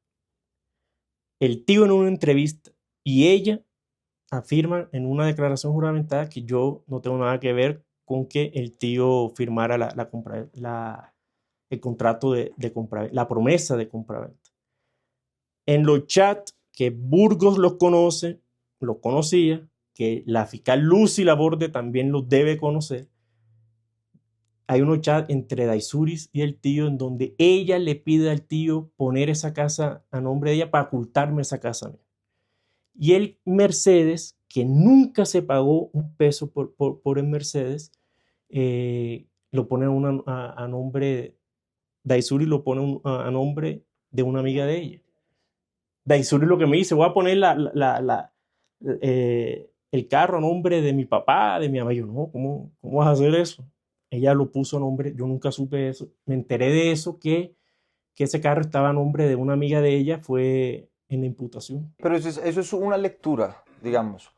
El tío en una entrevista y ella afirman en una declaración juramentada que yo no tengo nada que ver con que el tío firmara el contrato de compraventa, la promesa de compraventa. En los chats que Burgos los conocía, que la fiscal Lucy Laborde también los debe conocer, hay unos chats entre Daisuris y el tío en donde ella le pide al tío poner esa casa a nombre de ella para ocultarme esa casa. Y el Mercedes, que nunca se pagó un peso por el Mercedes, le lo pone a nombre, Daisuri lo pone a nombre de una amiga de ella. Daisuri lo que me dice, voy a poner el carro a nombre de mi papá, de mi mamá. Yo, no, ¿cómo vas a hacer eso? Ella lo puso a nombre, yo nunca supe eso. Me enteré de eso, que ese carro estaba a nombre de una amiga de ella, fue en la imputación. Pero eso es una lectura, digamos.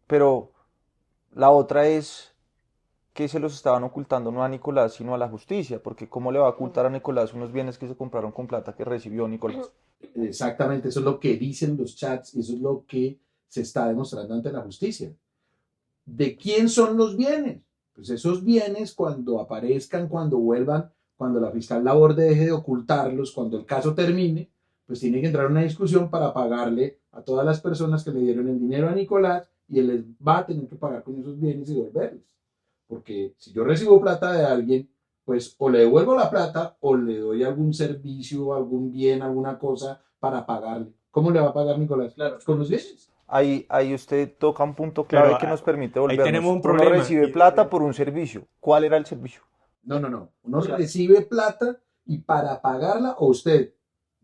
Pero la otra es que se los estaban ocultando no a Nicolás, sino a la justicia, porque ¿cómo le va a ocultar a Nicolás unos bienes que se compraron con plata que recibió Nicolás? Exactamente, eso es lo que dicen los chats y eso es lo que se está demostrando ante la justicia. ¿De quién son los bienes? Pues esos bienes cuando aparezcan, cuando vuelvan, cuando la fiscal Laborde deje de ocultarlos, cuando el caso termine, pues tiene que entrar una discusión para pagarle a todas las personas que le dieron el dinero a Nicolás y él les va a tener que pagar con esos bienes y devolverlos. Porque si yo recibo plata de alguien, pues o le devuelvo la plata o le doy algún servicio, algún bien, alguna cosa para pagarle. ¿Cómo le va a pagar Nicolás? Claro, con los bienes. Ahí usted toca un punto Pero clave que nos permite ahí tenemos volvernos. un Uno problema. recibe plata por un servicio. ¿Cuál era el servicio? No, no, no. Uno recibe plata y para pagarla, o usted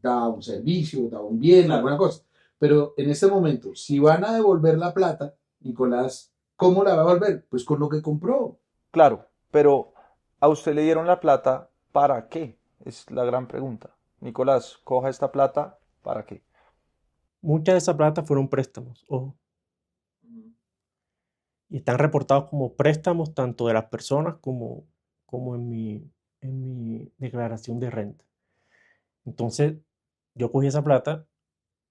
da un servicio, da un bien, alguna cosa. Pero en este momento, si van a devolver la plata, Nicolás, ¿cómo la va a devolver? Pues con lo que compró. Claro, pero a usted le dieron la plata ¿para qué? Es la gran pregunta. Nicolás, coja esta plata ¿para qué? Mucha de esa plata fueron préstamos, ojo, y están reportados como préstamos tanto de las personas como en mi declaración de renta. Entonces, yo cogí esa plata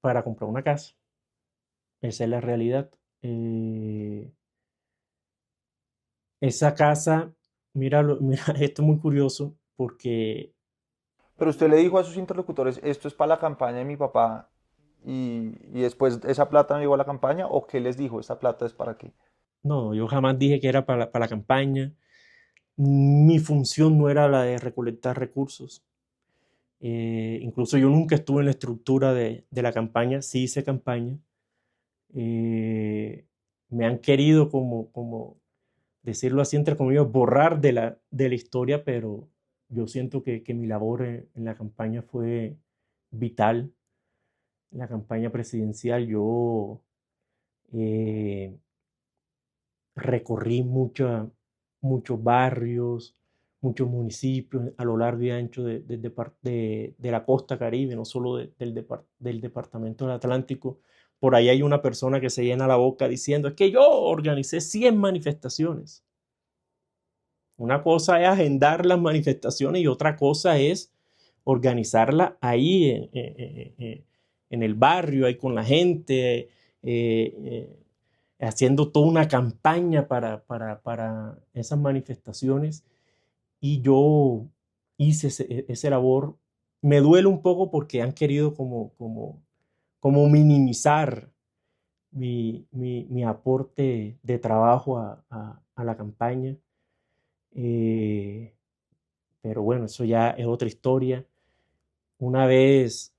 para comprar una casa. Esa es la realidad. Eh, esa casa, mira, mira, esto es muy curioso porque Pero usted le dijo a sus interlocutores, esto es para la campaña de mi papá y después esa plata no llegó a la campaña, ¿o qué les dijo? ¿Esta plata es para qué? no, yo jamás dije que era para la campaña. Mi función no era la de recolectar recursos. Incluso yo nunca estuve en la estructura de la campaña, sí hice campaña. Eh, Me han querido, como decirlo así, entre comillas, borrar de la historia, pero yo siento que mi labor en la campaña fue vital. En la campaña presidencial yo eh, recorrí muchos barrios, muchos municipios a lo largo y ancho de la costa Caribe, no solo del departamento del Atlántico. Por ahí hay una persona que se llena la boca diciendo, es que yo organicé 100 manifestaciones. Una cosa es agendar las manifestaciones y otra cosa es organizarla ahí en el barrio, ahí con la gente, haciendo toda una campaña para esas manifestaciones. Y yo hice ese labor. Me duele un poco porque han querido como minimizar mi aporte de trabajo a la campaña. Eh, pero bueno, eso ya es otra historia. Una vez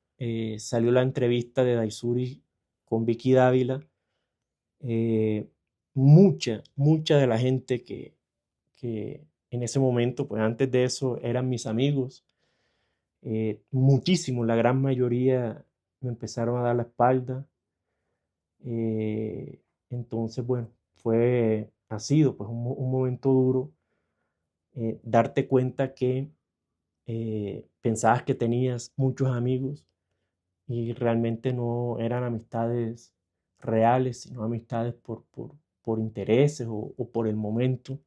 salió la entrevista de Daisuri con Vicky Dávila. eh, mucha de la gente que en ese momento, pues antes de eso, eran mis amigos, muchísimos, la gran mayoría me empezaron a dar la espalda. eh, entonces, bueno, ha sido pues un momento duro, darte cuenta que pensabas que tenías muchos amigos y realmente no eran amistades reales, sino amistades por intereses o por el momento.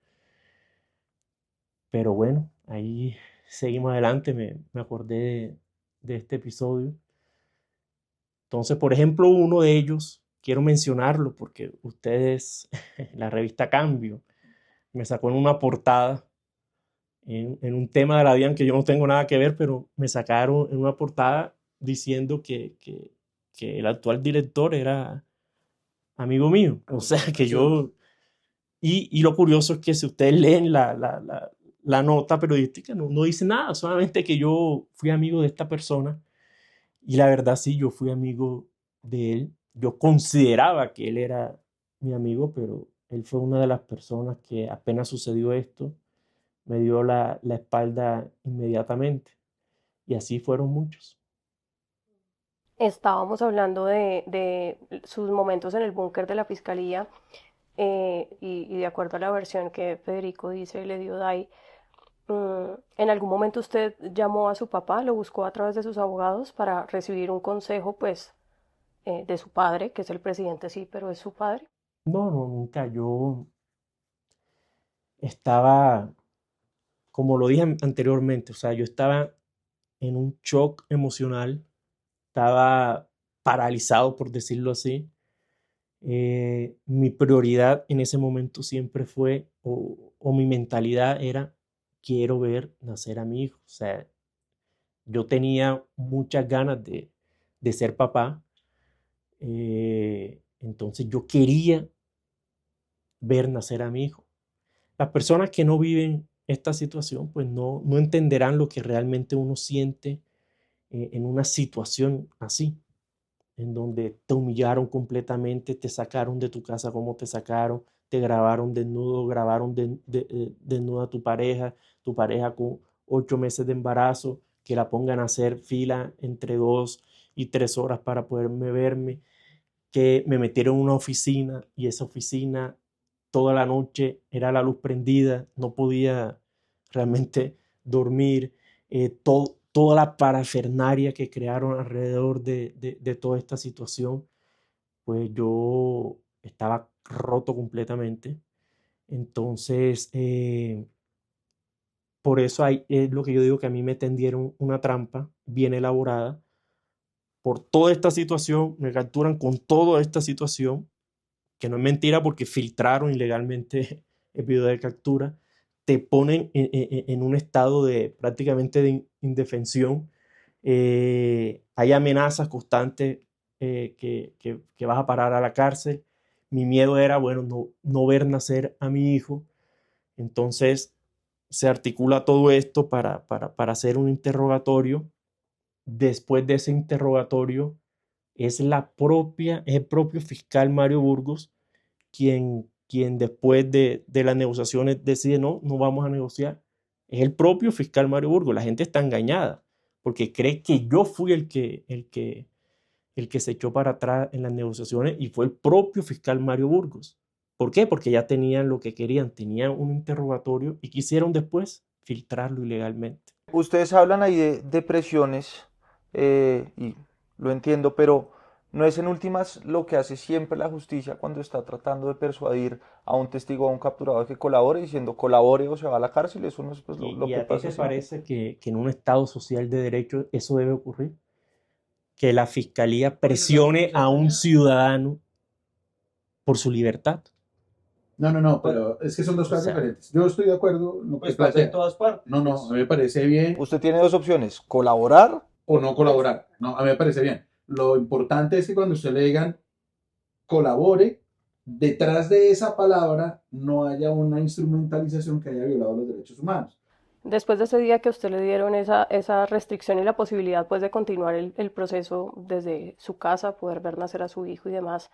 Pero bueno, ahí seguimos adelante, me acordé de este episodio. Entonces, por ejemplo, uno de ellos, quiero mencionarlo porque ustedes, la revista Cambio, me sacó en una portada, en un tema de la DIAN que yo no tengo nada que ver, pero me sacaron en una portada diciendo que el actual director era amigo mío. O sea, que yo... Y lo curioso es que si ustedes leen la nota periodística, no dice nada, solamente que yo fui amigo de esta persona. Y la verdad sí, yo fui amigo de él. Yo consideraba que él era mi amigo, pero él fue una de las personas que apenas sucedió esto, me dio la espalda inmediatamente. Y así fueron muchos. Estábamos hablando de sus momentos en el búnker de la fiscalía y de acuerdo a la versión que Federico dice le dio Dai, ¿en algún momento usted llamó a su papá, lo buscó a través de sus abogados para recibir un consejo, pues, de su padre, que es el presidente, sí, pero es su padre? No, no, nunca. Yo estaba, como lo dije anteriormente, o sea, yo estaba en un shock emocional, estaba paralizado, por decirlo así. Mi prioridad en ese momento siempre fue, o mi mentalidad era, quiero ver nacer a mi hijo. O sea, yo tenía muchas ganas de ser papá, entonces yo quería ver nacer a mi hijo. Las personas que no viven esta situación, pues no entenderán lo que realmente uno siente en una situación así, en donde te humillaron completamente, te sacaron de tu casa como te sacaron, te grabaron desnudo, grabaron desnuda a tu pareja con 8 meses de embarazo, que la pongan a hacer fila entre 2 y 3 horas para poderme verme, que me metieron en una oficina y esa oficina toda la noche era la luz prendida, no podía realmente dormir, toda la parafernaria que crearon alrededor de toda esta situación, pues yo estaba roto completamente. Entonces, por eso es lo que yo digo que a mí me tendieron una trampa bien elaborada. Por toda esta situación, me capturan con toda esta situación, que no es mentira porque filtraron ilegalmente el video de captura, te ponen en un estado de prácticamente de indefensión. Hay amenazas constantes que vas a parar a la cárcel. Mi miedo era, bueno, no ver nacer a mi hijo. Entonces se articula todo esto para hacer un interrogatorio. Después de ese interrogatorio es el propio fiscal Mario Burgos quien después de las negociaciones decide no vamos a negociar. Es el propio fiscal Mario Burgos. La gente está engañada porque cree que yo fui el que se echó para atrás en las negociaciones y fue el propio fiscal Mario Burgos. ¿Por qué? Porque ya tenían lo que querían, tenían un interrogatorio y quisieron después filtrarlo ilegalmente. Ustedes hablan ahí de presiones y lo entiendo, pero no es en últimas lo que hace siempre la justicia cuando está tratando de persuadir a un testigo o a un capturado de que colabore, diciendo colabore o se va a la cárcel. Eso no es pues, lo ¿Y que a ti pasa te siempre. parece que en un Estado social de derecho eso debe ocurrir? Que la fiscalía presione a un ciudadano por su libertad. No, no, no, pero es que son dos O cosas sea, diferentes. Yo estoy de acuerdo en lo que pues pasa en todas partes. No, no, a mí me parece bien Usted tiene dos opciones, colaborar. o no colaborar. No, a mí me parece bien. Lo importante es que cuando usted le digan colabore, detrás de esa palabra no haya una instrumentalización que haya violado los derechos humanos. Después de ese día que a usted le dieron esa restricción y la posibilidad pues de continuar el proceso desde su casa, poder ver nacer a su hijo y demás,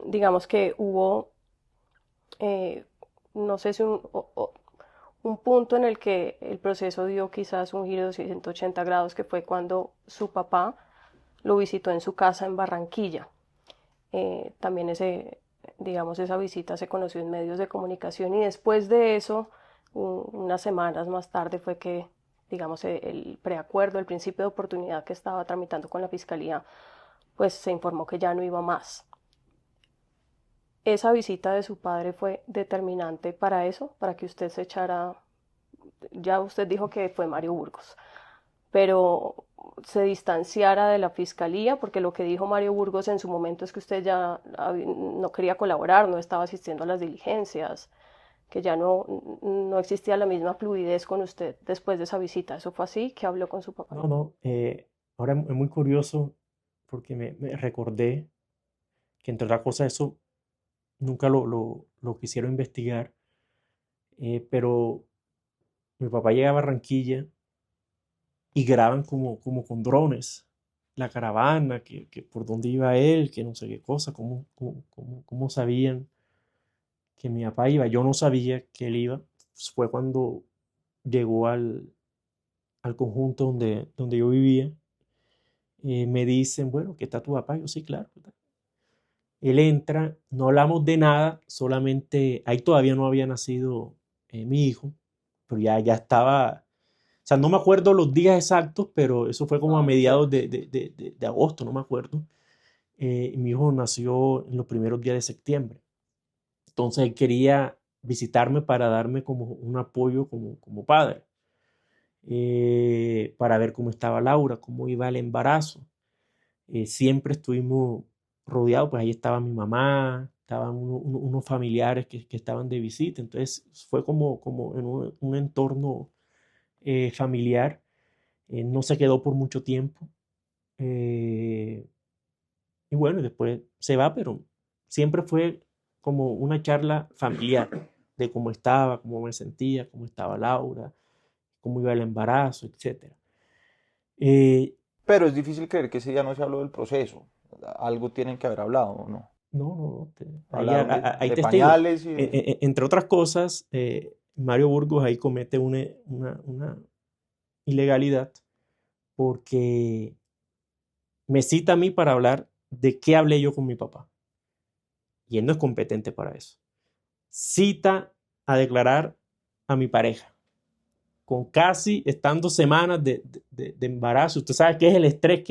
digamos que hubo, eh, no sé si un punto en el que el proceso dio quizás un giro de 180 grados, que fue cuando su papá lo visitó en su casa en Barranquilla. También digamos, esa visita se conoció en medios de comunicación y después de eso, unas semanas más tarde fue que, digamos, el preacuerdo, el principio de oportunidad que estaba tramitando con la fiscalía, pues se informó que ya no iba más. Esa visita de su padre fue determinante para eso, para que usted se echara, ya usted dijo que fue Mario Burgos, pero se distanciara de la fiscalía, porque lo que dijo Mario Burgos en su momento es que usted ya no quería colaborar, no estaba asistiendo a las diligencias, que ya no existía la misma fluidez con usted después de esa visita. ¿Eso fue así? ¿Que habló con su papá? no, no. Ahora es muy curioso porque me recordé que entre otras cosas eso nunca lo quisieron investigar, pero mi papá llega a Barranquilla y graban como con drones la caravana, que por dónde iba él, que no sé qué cosa, cómo sabían que mi papá iba. Yo no sabía que él iba. fue cuando llegó al conjunto donde yo vivía. Me dicen, bueno, ¿qué está tu papá? Yo, sí, claro. Él entra, no hablamos de nada, solamente ahí todavía no había nacido mi hijo, pero ya estaba, o sea, no me acuerdo los días exactos, pero eso fue como a mediados de agosto, no me acuerdo. Mi hijo nació en los primeros días de septiembre. Entonces él quería visitarme para darme como un apoyo como padre, para ver cómo estaba Laura, cómo iba el embarazo. Siempre estuvimos rodeados, pues ahí estaba mi mamá, estaban unos familiares que estaban de visita, entonces fue como en un entorno familiar. No se quedó por mucho tiempo. eh, y bueno, después se va, pero siempre fue como una charla familiar de cómo estaba, cómo me sentía, cómo estaba Laura, cómo iba el embarazo, etcétera. Eh, Pero es difícil creer que ese día no se habló del proceso. Algo tienen que haber hablado, ¿no? no, ahí, Hablaron hay de testigos. pañales y Entre otras cosas, Mario Burgos ahí comete una ilegalidad porque me cita a mí para hablar de qué hablé yo con mi papá. Y él no es competente para eso. Cita a declarar a mi pareja, con casi estando semanas de embarazo. Usted sabe qué es el estrés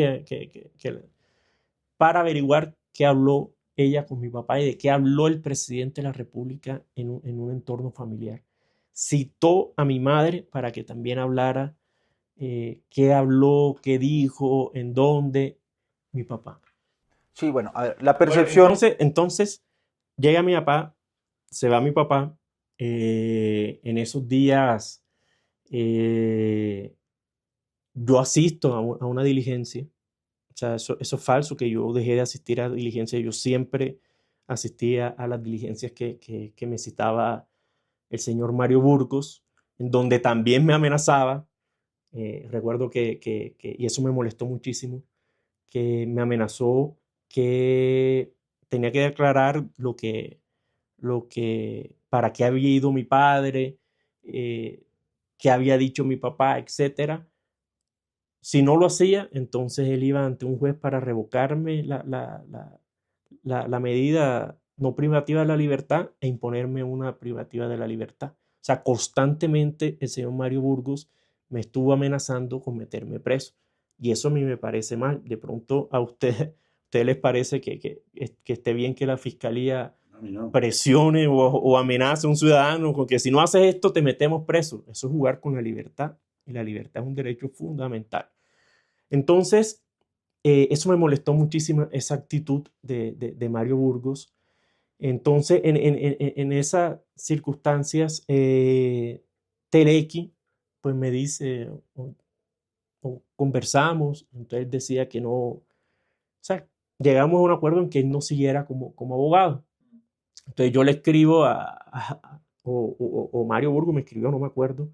para averiguar qué habló ella con mi papá y de qué habló el presidente de la República en un entorno familiar. Citó a mi madre para que también hablara qué habló, qué dijo, en dónde, mi papá. sí, bueno, a ver, la Bueno, percepción, entonces llega mi papá, se va mi papá. En esos días yo asisto a una diligencia. O sea, eso es falso, que yo dejé de asistir a diligencias. Yo siempre asistía a las diligencias que me citaba el señor Mario Burgos, en donde también me amenazaba. Recuerdo y eso me molestó muchísimo, que me amenazó que tenía que declarar para qué había ido mi padre, qué había dicho mi papá, etcétera. Si no lo hacía, entonces él iba ante un juez para revocarme la medida no privativa de la libertad e imponerme una privativa de la libertad. O sea, constantemente el señor Mario Burgos me estuvo amenazando con meterme preso. Y eso a mí me parece mal. De pronto a ustedes les parece que esté bien que la fiscalía A mí no. presione o amenace a un ciudadano con que si no haces esto te metemos preso. Eso es jugar con la libertad. Y la libertad es un derecho fundamental. Entonces, eso me molestó muchísimo, esa actitud de Mario Burgos. Entonces, en esas circunstancias, Telequi, pues me dice, o conversamos, entonces decía que no, o sea, llegamos a un acuerdo en que él no siguiera como abogado. Entonces yo le escribo o Mario Burgos me escribió, no me acuerdo,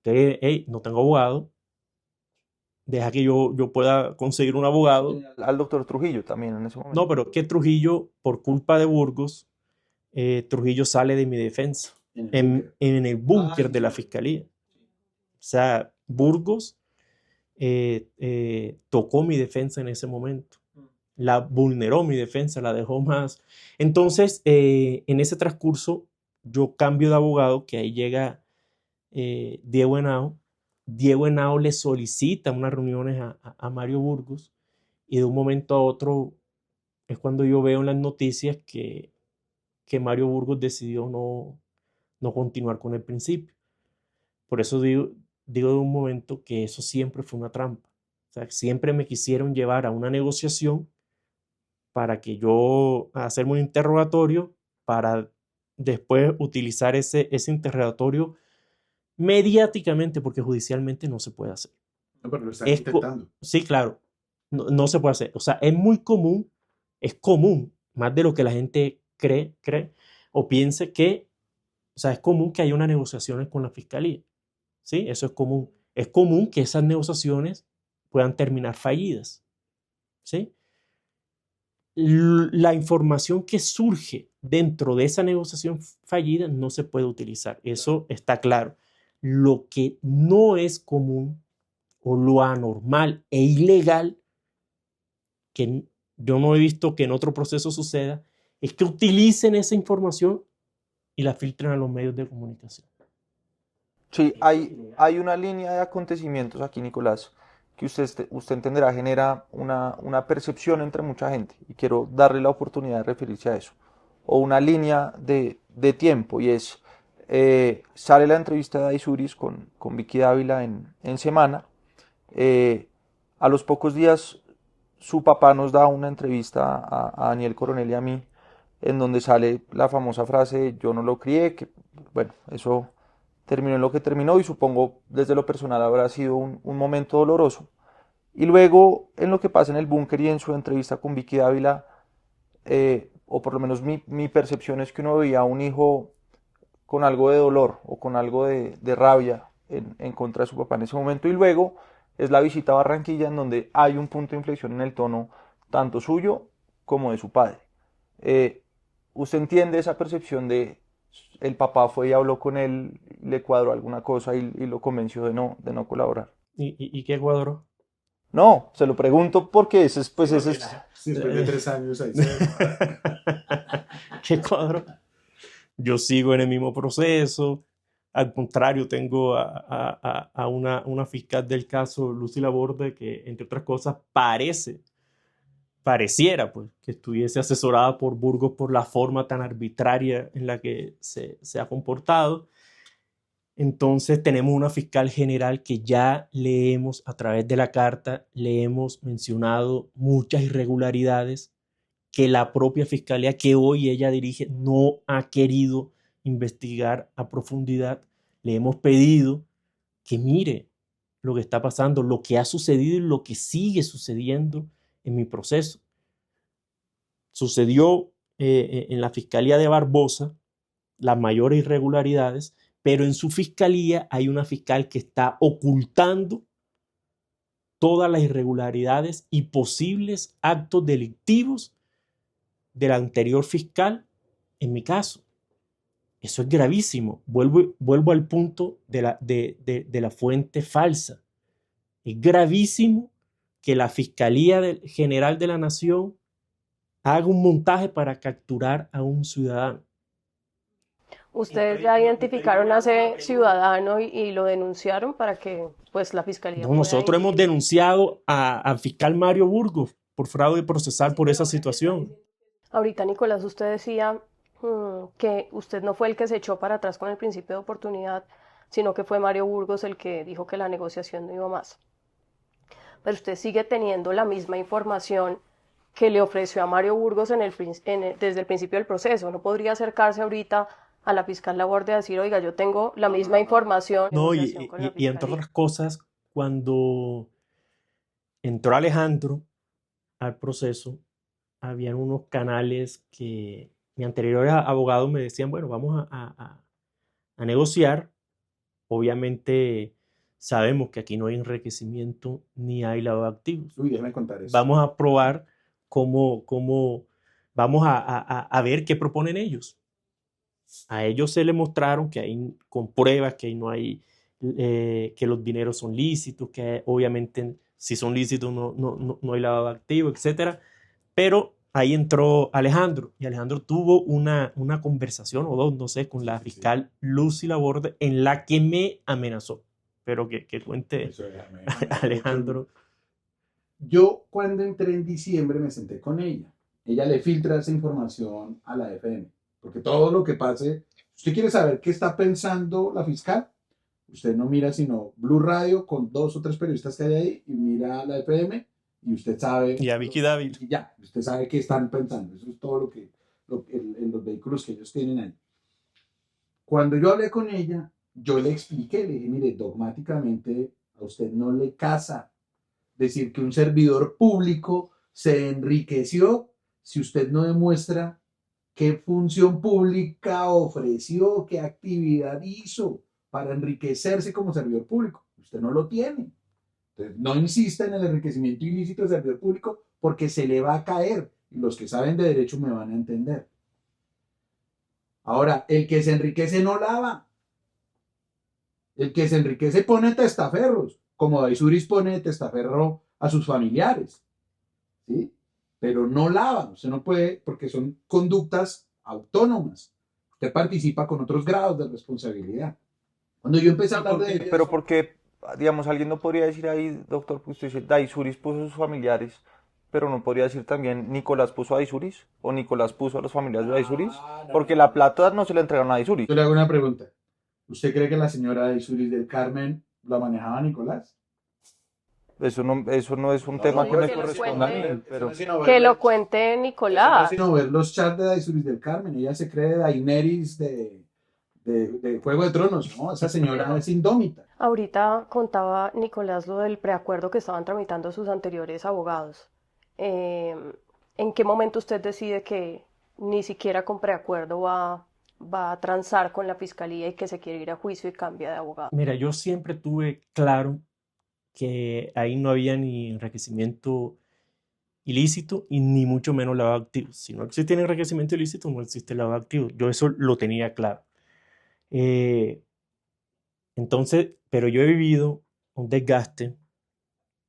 que, hey, no tengo abogado, deja que yo pueda conseguir un abogado. al doctor Trujillo también en ese No, momento. pero que Trujillo, por culpa de Burgos, Trujillo sale de mi defensa en el búnker de la fiscalía. O sea, Burgos tocó mi defensa en ese momento. La vulneró mi defensa, la dejó más. Entonces, en ese transcurso, yo cambio de abogado, que ahí llega Diego Henao. Diego Henao le solicita unas reuniones a Mario Burgos y de un momento a otro es cuando yo veo en las noticias que Mario Burgos decidió no continuar con el principio. Por eso digo de un momento que eso siempre fue una trampa. O sea, siempre me quisieron llevar a una negociación para que yo hacerme un interrogatorio para después utilizar ese interrogatorio mediáticamente, porque judicialmente no se puede hacer. No, pero lo están intentando. Sí, claro, no se puede hacer. O sea, es común, más de lo que la gente cree o piense que, o sea, es común que haya unas negociaciones con la fiscalía. ¿Sí? Eso es común. Es común que esas negociaciones puedan terminar fallidas. ¿Sí? la información que surge dentro de esa negociación fallida no se puede utilizar. Eso está claro. Lo que no es común o lo anormal e ilegal, que yo no he visto que en otro proceso suceda, es que utilicen esa información y la filtren a los medios de comunicación. Sí, hay una línea de acontecimientos aquí, Nicolás, que usted entenderá, genera una percepción entre mucha gente, y quiero darle la oportunidad de referirse a eso, o una línea de tiempo, y es, sale la entrevista de Aisuris con Vicky Dávila en Semana. A los pocos días su papá nos da una entrevista a Daniel Coronel y a mí, en donde sale la famosa frase, yo no lo crié, que bueno, eso terminó en lo que terminó, y supongo desde lo personal habrá sido un momento doloroso. Y luego en lo que pasa en el búnker y en su entrevista con Vicky Dávila, o por lo menos mi percepción es que uno veía a un hijo con algo de dolor o con algo de rabia en contra de su papá en ese momento, y luego es la visita a Barranquilla, en donde hay un punto de inflexión en el tono tanto suyo como de su padre. Eh, ¿Usted entiende esa percepción de el papá fue y habló con él, le cuadró alguna cosa y lo convenció de no colaborar? ¿Y qué cuadro? No, se lo pregunto porque ese es, pues ese es... Sí, después de 3 años ahí se ¿Qué cuadro? Yo sigo en el mismo proceso. Al contrario, tengo a una fiscal del caso, Lucy Laborde, que entre otras cosas pareciera pues, que estuviese asesorada por Burgos por la forma tan arbitraria en la que se ha comportado. Entonces tenemos una fiscal general que ya leemos a través de la carta, le hemos mencionado muchas irregularidades que la propia fiscalía que hoy ella dirige no ha querido investigar a profundidad. Le hemos pedido que mire lo que está pasando, lo que ha sucedido y lo que sigue sucediendo en mi proceso. Sucedió en la fiscalía de Barbosa las mayores irregularidades, pero en su fiscalía hay una fiscal que está ocultando todas las irregularidades y posibles actos delictivos del anterior fiscal en mi caso. Eso es gravísimo. Vuelvo al punto de la fuente falsa. Es gravísimo que la Fiscalía General de la Nación haga un montaje para capturar a un ciudadano. ¿Ustedes ya identificaron a ese ciudadano y lo denunciaron para que pues la fiscalía No, nosotros hemos denunciado al fiscal Mario Burgos por fraude procesal por esa situación. Ahorita, Nicolás, usted decía que usted no fue el que se echó para atrás con el principio de oportunidad, sino que fue Mario Burgos el que dijo que la negociación no iba más. Pero usted sigue teniendo la misma información que le ofreció a Mario Burgos desde el principio del proceso. ¿No podría acercarse ahorita a la fiscal Laborde y decir, oiga, yo tengo la misma información? No, y entre otras cosas, cuando entró Alejandro al proceso, habían unos canales que mi anterior abogado me decían, bueno, vamos a negociar. Obviamente sabemos que aquí no hay enriquecimiento ni hay lavado de activos. Uy, déjame contar eso. Vamos a probar vamos a ver qué proponen ellos. A ellos se les mostraron que hay con pruebas que ahí no hay, que los dineros son lícitos, que obviamente si son lícitos no hay lavado de activos, etc. Pero ahí entró Alejandro y Alejandro tuvo una conversación o dos, no sé, con la fiscal Lucy Laborde en la que me amenazó. Pero que cuente Alejandro. Yo cuando entré en diciembre me senté con ella. Ella le filtra esa información a la FM. Porque todo lo que pase, usted quiere saber qué está pensando la fiscal, usted no mira sino Blue Radio con 2 o 3 periodistas que hay ahí y mira la FM y usted sabe. Y a Vicky Dávila. Y ya, usted sabe qué están pensando. Eso es todo lo que en los vehículos que ellos tienen ahí. Cuando yo hablé con ella, yo le expliqué, le dije, mire, dogmáticamente a usted no le casa decir que un servidor público se enriqueció si usted no demuestra qué función pública ofreció, qué actividad hizo para enriquecerse como servidor público. Usted no lo tiene. Entonces, no insista en el enriquecimiento ilícito del servidor público porque se le va a caer Y los que saben de derecho me van a entender. Ahora, el que se enriquece no lava. El que se enriquece pone testaferros, como Daisuris pone testaferro a sus familiares, ¿sí? Pero no lava, usted no puede, porque son conductas autónomas. Usted participa con otros grados de responsabilidad. Cuando yo empecé a hablar de Pero porque, digamos, alguien no podría decir ahí, doctor, pues usted dice, Daisuris puso a sus familiares, pero no podría decir también Nicolás puso a Daisuris o Nicolás puso a los familiares de Daisuris, porque la plata no se la entregaron a Daisuris. Yo le hago una pregunta. ¿Usted cree que la señora Daisuris del Carmen la manejaba Nicolás? Eso no es un tema que me que lo corresponda a mí, cuente. pero Que lo cuente No Nicolás. sino ver los chats de Daisuris del Carmen. Ella se cree Daenerys de Juego de Tronos, ¿no? Esa señora es indómita. Ahorita contaba Nicolás lo del preacuerdo que estaban tramitando sus anteriores abogados. Eh, ¿En qué momento usted decide que ni siquiera con preacuerdo va a transar con la fiscalía y que se quiere ir a juicio y cambia de abogado? Mira, yo siempre tuve claro que ahí no había ni enriquecimiento ilícito y ni mucho menos lavado de activos. Si no existe enriquecimiento ilícito, no existe lavado de activos. Yo eso lo tenía claro. Entonces, pero yo he vivido un desgaste,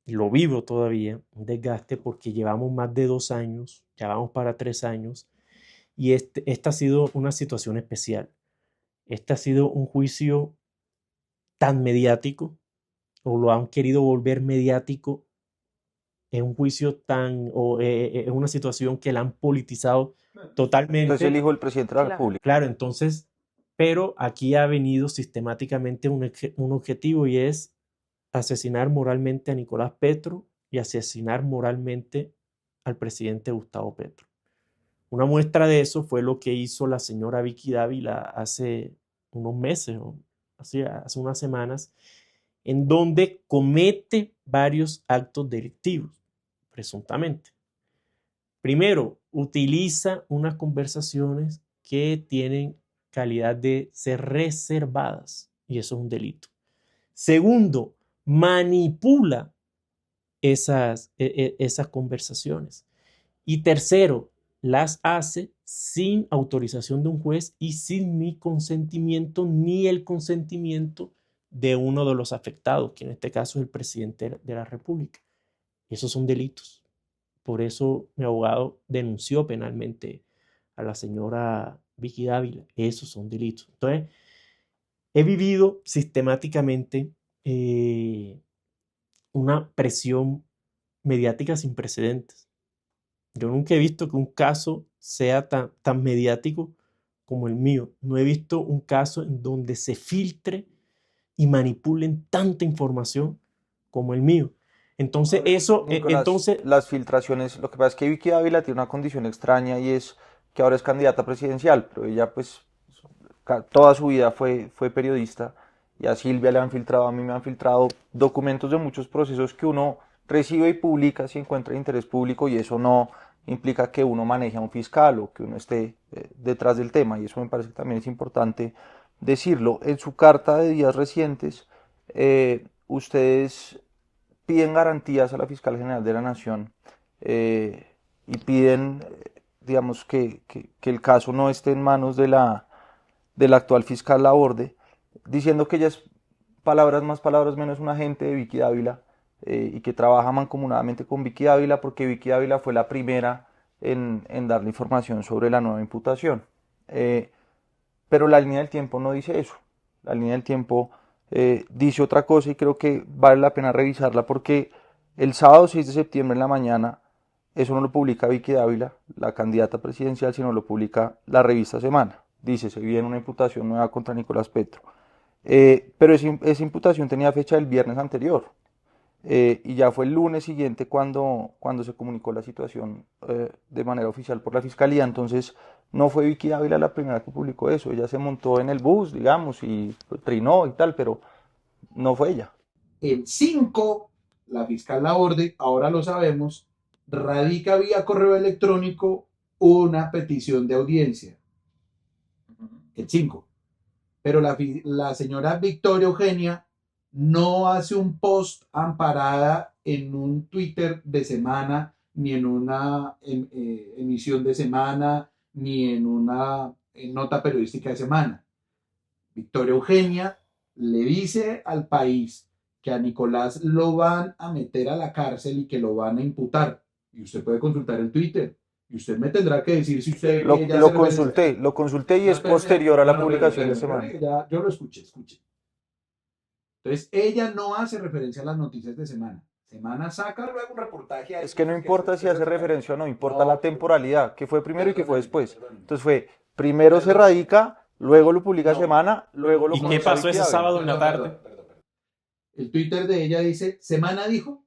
lo vivo todavía, un desgaste porque llevamos más de 2 años, ya vamos para 3 años, y esta ha sido una situación especial. Este ha sido un juicio tan mediático, o lo han querido volver mediático, es un juicio es una situación que la han politizado entonces totalmente. el hijo del presidente de la Claro. República. Claro, entonces, pero aquí ha venido sistemáticamente un objetivo y es asesinar moralmente a Nicolás Petro y asesinar moralmente al presidente Gustavo Petro. Una muestra de eso fue lo que hizo la señora Vicky Dávila hace unos meses, o hace unas semanas, en donde comete varios actos delictivos, presuntamente. Primero, utiliza unas conversaciones que tienen calidad de ser reservadas, y eso es un delito. Segundo, manipula esas conversaciones. Y tercero, las hace sin autorización de un juez y sin mi consentimiento ni el consentimiento de uno de los afectados, que en este caso es el presidente de la República. Esos son delitos. Por eso mi abogado denunció penalmente a la señora Vicky Dávila. Esos son delitos. Entonces, he vivido sistemáticamente una presión mediática sin precedentes. Yo nunca he visto que un caso sea tan mediático como el mío. No he visto un caso en donde se filtre y manipulen tanta información como el mío. Entonces, Nicolás, las filtraciones, lo que pasa es que Vicky Dávila tiene una condición extraña y es que ahora es candidata presidencial, pero ella pues toda su vida fue periodista y a Silvia le han filtrado, a mí me han filtrado documentos de muchos procesos que uno recibe y publica si encuentra interés público y eso no implica que uno maneje a un fiscal o que uno esté detrás del tema y eso me parece que también es importante decirlo. En su carta de días recientes, ustedes piden garantías a la Fiscal General de la Nación y piden, digamos, que el caso no esté en manos de la actual fiscal Laborde, diciendo que ella es palabras más, palabras menos un agente de Vicky Dávila y que trabaja mancomunadamente con Vicky Dávila porque Vicky Dávila fue la primera en darle información sobre la nueva imputación. Pero la línea del tiempo no dice eso. La línea del tiempo dice otra cosa y creo que vale la pena revisarla porque el sábado 6 de septiembre en la mañana, eso no lo publica Vicky Dávila, la candidata presidencial, sino lo publica la revista Semana. Dice, se viene una imputación nueva contra Nicolás Petro. Pero esa imputación tenía fecha el viernes anterior. Y ya fue el lunes siguiente cuando se comunicó la situación de manera oficial por la fiscalía. Entonces, no fue Vicky Dávila la primera que publicó eso. Ella se montó en el bus, digamos, y trinó y tal, pero no fue ella. El 5, la fiscal Laborde, ahora lo sabemos, radica vía correo electrónico una petición de audiencia. El 5. Pero la señora Victoria Eugenia no hace un post amparada en un Twitter de Semana ni en una emisión de semana, ni en una nota periodística de semana. Victoria Eugenia le dice al país que a Nicolás lo van a meter a la cárcel y que lo van a imputar. Y usted puede consultar el Twitter. Y usted me tendrá que decir si usted ve que ella hace referencia. Lo consulté y No, es posterior a la publicación de espérame, semana. ya, yo lo escuché. Entonces, ella no hace referencia a las noticias de semana. Semana saca luego un reportaje. Es que no importa si hace referencia o no, importa la temporalidad, que fue primero y que fue después. Entonces fue, primero se radica, luego lo publica semana, luego lo ¿Y qué publica pasó ese Vicky Ávila. sábado en la tarde? Perdón. El Twitter de ella dice, ¿semana dijo?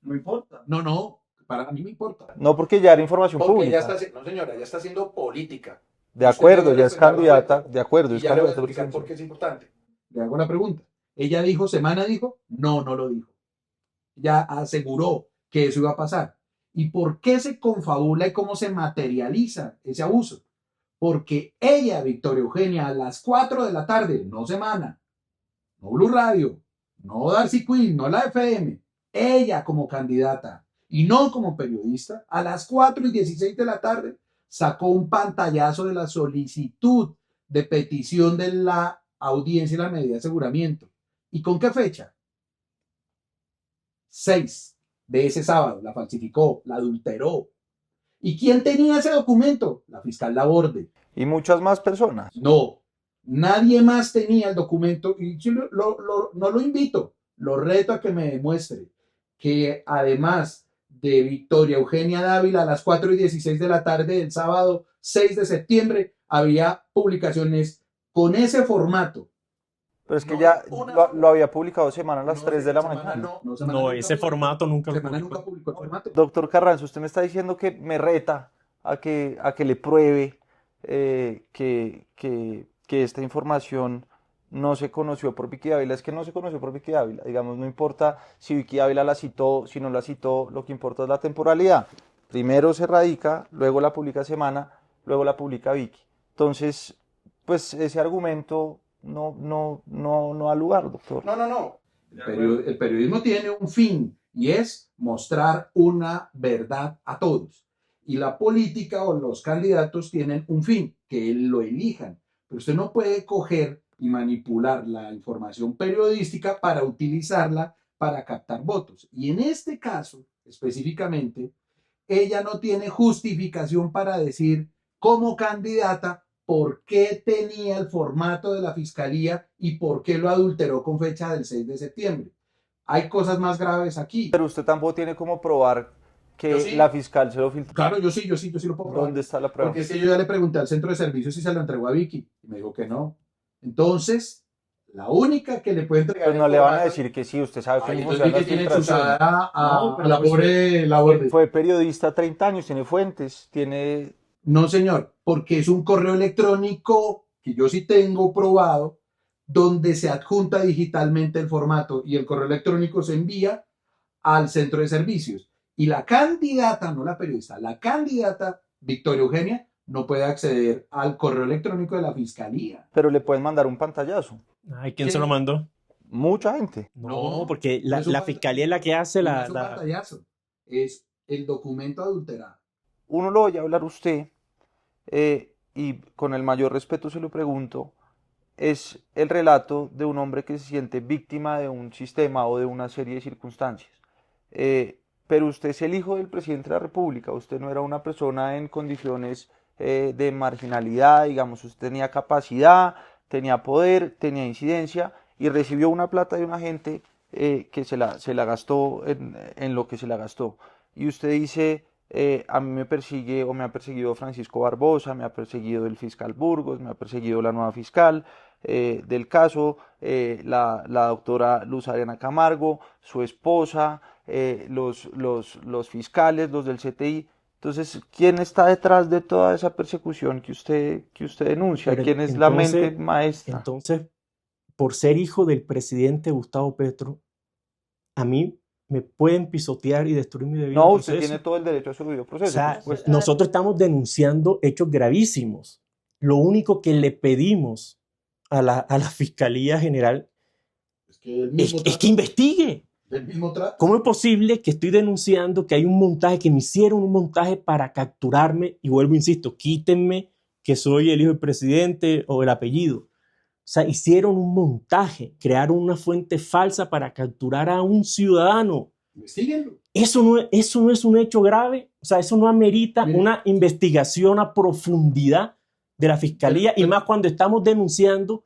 No importa. No, para mí me importa. No, porque ya era información Porque pública. ella está, no señora, ella está haciendo política. De Usted acuerdo, debe ya es respetar la candidata, política. de acuerdo, Y es ya le voy a candidata a explicar por presidencia. qué es importante. Le hago la pregunta. ¿Ella dijo, semana dijo? No lo dijo. Ya aseguró que eso iba a pasar. ¿Y por qué se confabula y cómo se materializa ese abuso? Porque ella, Victoria Eugenia, a las 4 de la tarde, no Semana, no Blue Radio, no Darcy Quinn, no la FM, ella como candidata y no como periodista, a las 4:16 de la tarde sacó un pantallazo de la solicitud de petición de la audiencia y la medida de aseguramiento. ¿Y con qué fecha? 6 de ese sábado. La falsificó, la adulteró. ¿Y quién tenía ese documento? La fiscal Laborde. Y muchas más personas. No, nadie más tenía el documento y yo no lo invito, lo reto a que me demuestre que además de Victoria Eugenia Dávila a las 4:16 de la tarde del sábado 6 de septiembre había publicaciones con ese formato. Pero es que No, ya una- lo había publicado semana a las No, 3 de la Semana mañana. Semana No, nunca ese publicó- formato nunca lo Semana publicó. nunca publicó el formato. Doctor Carranza, usted me está diciendo que me reta a que le pruebe que esta información no se conoció por Vicky Ávila. Es que no se conoció por Vicky Ávila. Digamos, no importa si Vicky Ávila la citó, si no la citó, lo que importa es la temporalidad. Primero se radica, luego la publica Semana, luego la publica Vicky. Entonces, pues ese argumento no ha lugar, doctor. No. El periodismo tiene un fin y es mostrar una verdad a todos. Y la política o los candidatos tienen un fin, que lo elijan. Pero usted no puede coger y manipular la información periodística para utilizarla para captar votos. Y en este caso, específicamente, ella no tiene justificación para decir como candidata por qué tenía el formato de la fiscalía y por qué lo adulteró con fecha del 6 de septiembre. Hay cosas más graves aquí. Pero usted tampoco tiene como probar que Yo sí. la fiscal se lo filtró. Claro, yo sí lo puedo probar. ¿Dónde está la prueba? Porque es que yo ya le pregunté al centro de servicios si se lo entregó a Vicky y me dijo que no. Entonces, la única que le puede entregar Pues no el le van a formato- decir que sí, usted sabe Ay, cómo entonces funcionan las Vicky tiene filtraciones. chuzada No, a pero la pues pobre Laborde. Fue periodista 30 años, tiene fuentes, tiene... No, señor, porque es un correo electrónico que yo sí tengo probado, donde se adjunta digitalmente el formato y el correo electrónico se envía al centro de servicios. Y la candidata, no la periodista, la candidata Victoria Eugenia no puede acceder al correo electrónico de la fiscalía. Pero le pueden mandar un pantallazo. Ay, ¿quién se lo mandó? Mucha gente. No, porque no es un la panta- fiscalía es la que hace No la... es un la- pantallazo, es el documento adulterado. Uno lo oye hablar usted, y con el mayor respeto se lo pregunto, es el relato de un hombre que se siente víctima de un sistema o de una serie de circunstancias. Pero usted es el hijo del presidente de la República, usted no era una persona en condiciones de marginalidad, digamos, usted tenía capacidad, tenía poder, tenía incidencia y recibió una plata de una gente que se la gastó en lo que se la gastó. Y usted dice, a mí me persigue o me ha perseguido Francisco Barbosa, me ha perseguido el fiscal Burgos, me ha perseguido la nueva fiscal del caso, la doctora Luz Ariana Camargo, su esposa, los fiscales, los del CTI. Entonces, ¿quién está detrás de toda esa persecución que usted denuncia? Pero ¿Quién es la entonces- mente maestra? Entonces, por ser hijo del presidente Gustavo Petro, a mí me pueden pisotear y destruir mi debido No, usted proceso. tiene todo el derecho a su debido O proceso, sea, por supuesto. nosotros estamos denunciando hechos gravísimos. Lo único que le pedimos a la Fiscalía General Es que, él es mismo que investigue. del mismo trato. ¿Cómo es posible que estoy denunciando que hay un montaje, que me hicieron un montaje para capturarme? Y vuelvo, insisto, quítenme que soy el hijo del presidente o el apellido. O sea, hicieron un montaje, crearon una fuente falsa para capturar a un ciudadano. Investíguenlo. Eso no es un hecho grave. O sea, eso no amerita una investigación a profundidad de la fiscalía, y más cuando estamos denunciando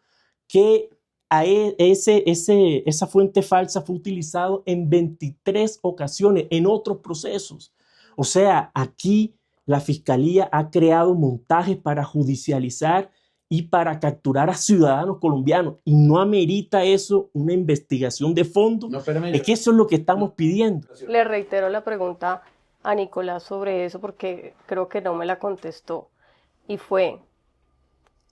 que esa fuente falsa fue utilizado en 23 ocasiones en otros procesos. O sea, aquí la fiscalía ha creado montajes para judicializar y para capturar a ciudadanos colombianos, y no amerita eso una investigación de fondo. No, espérame, Es que eso es lo que estamos pidiendo. Le reitero la pregunta a Nicolás sobre eso porque creo que no me la contestó. Y fue,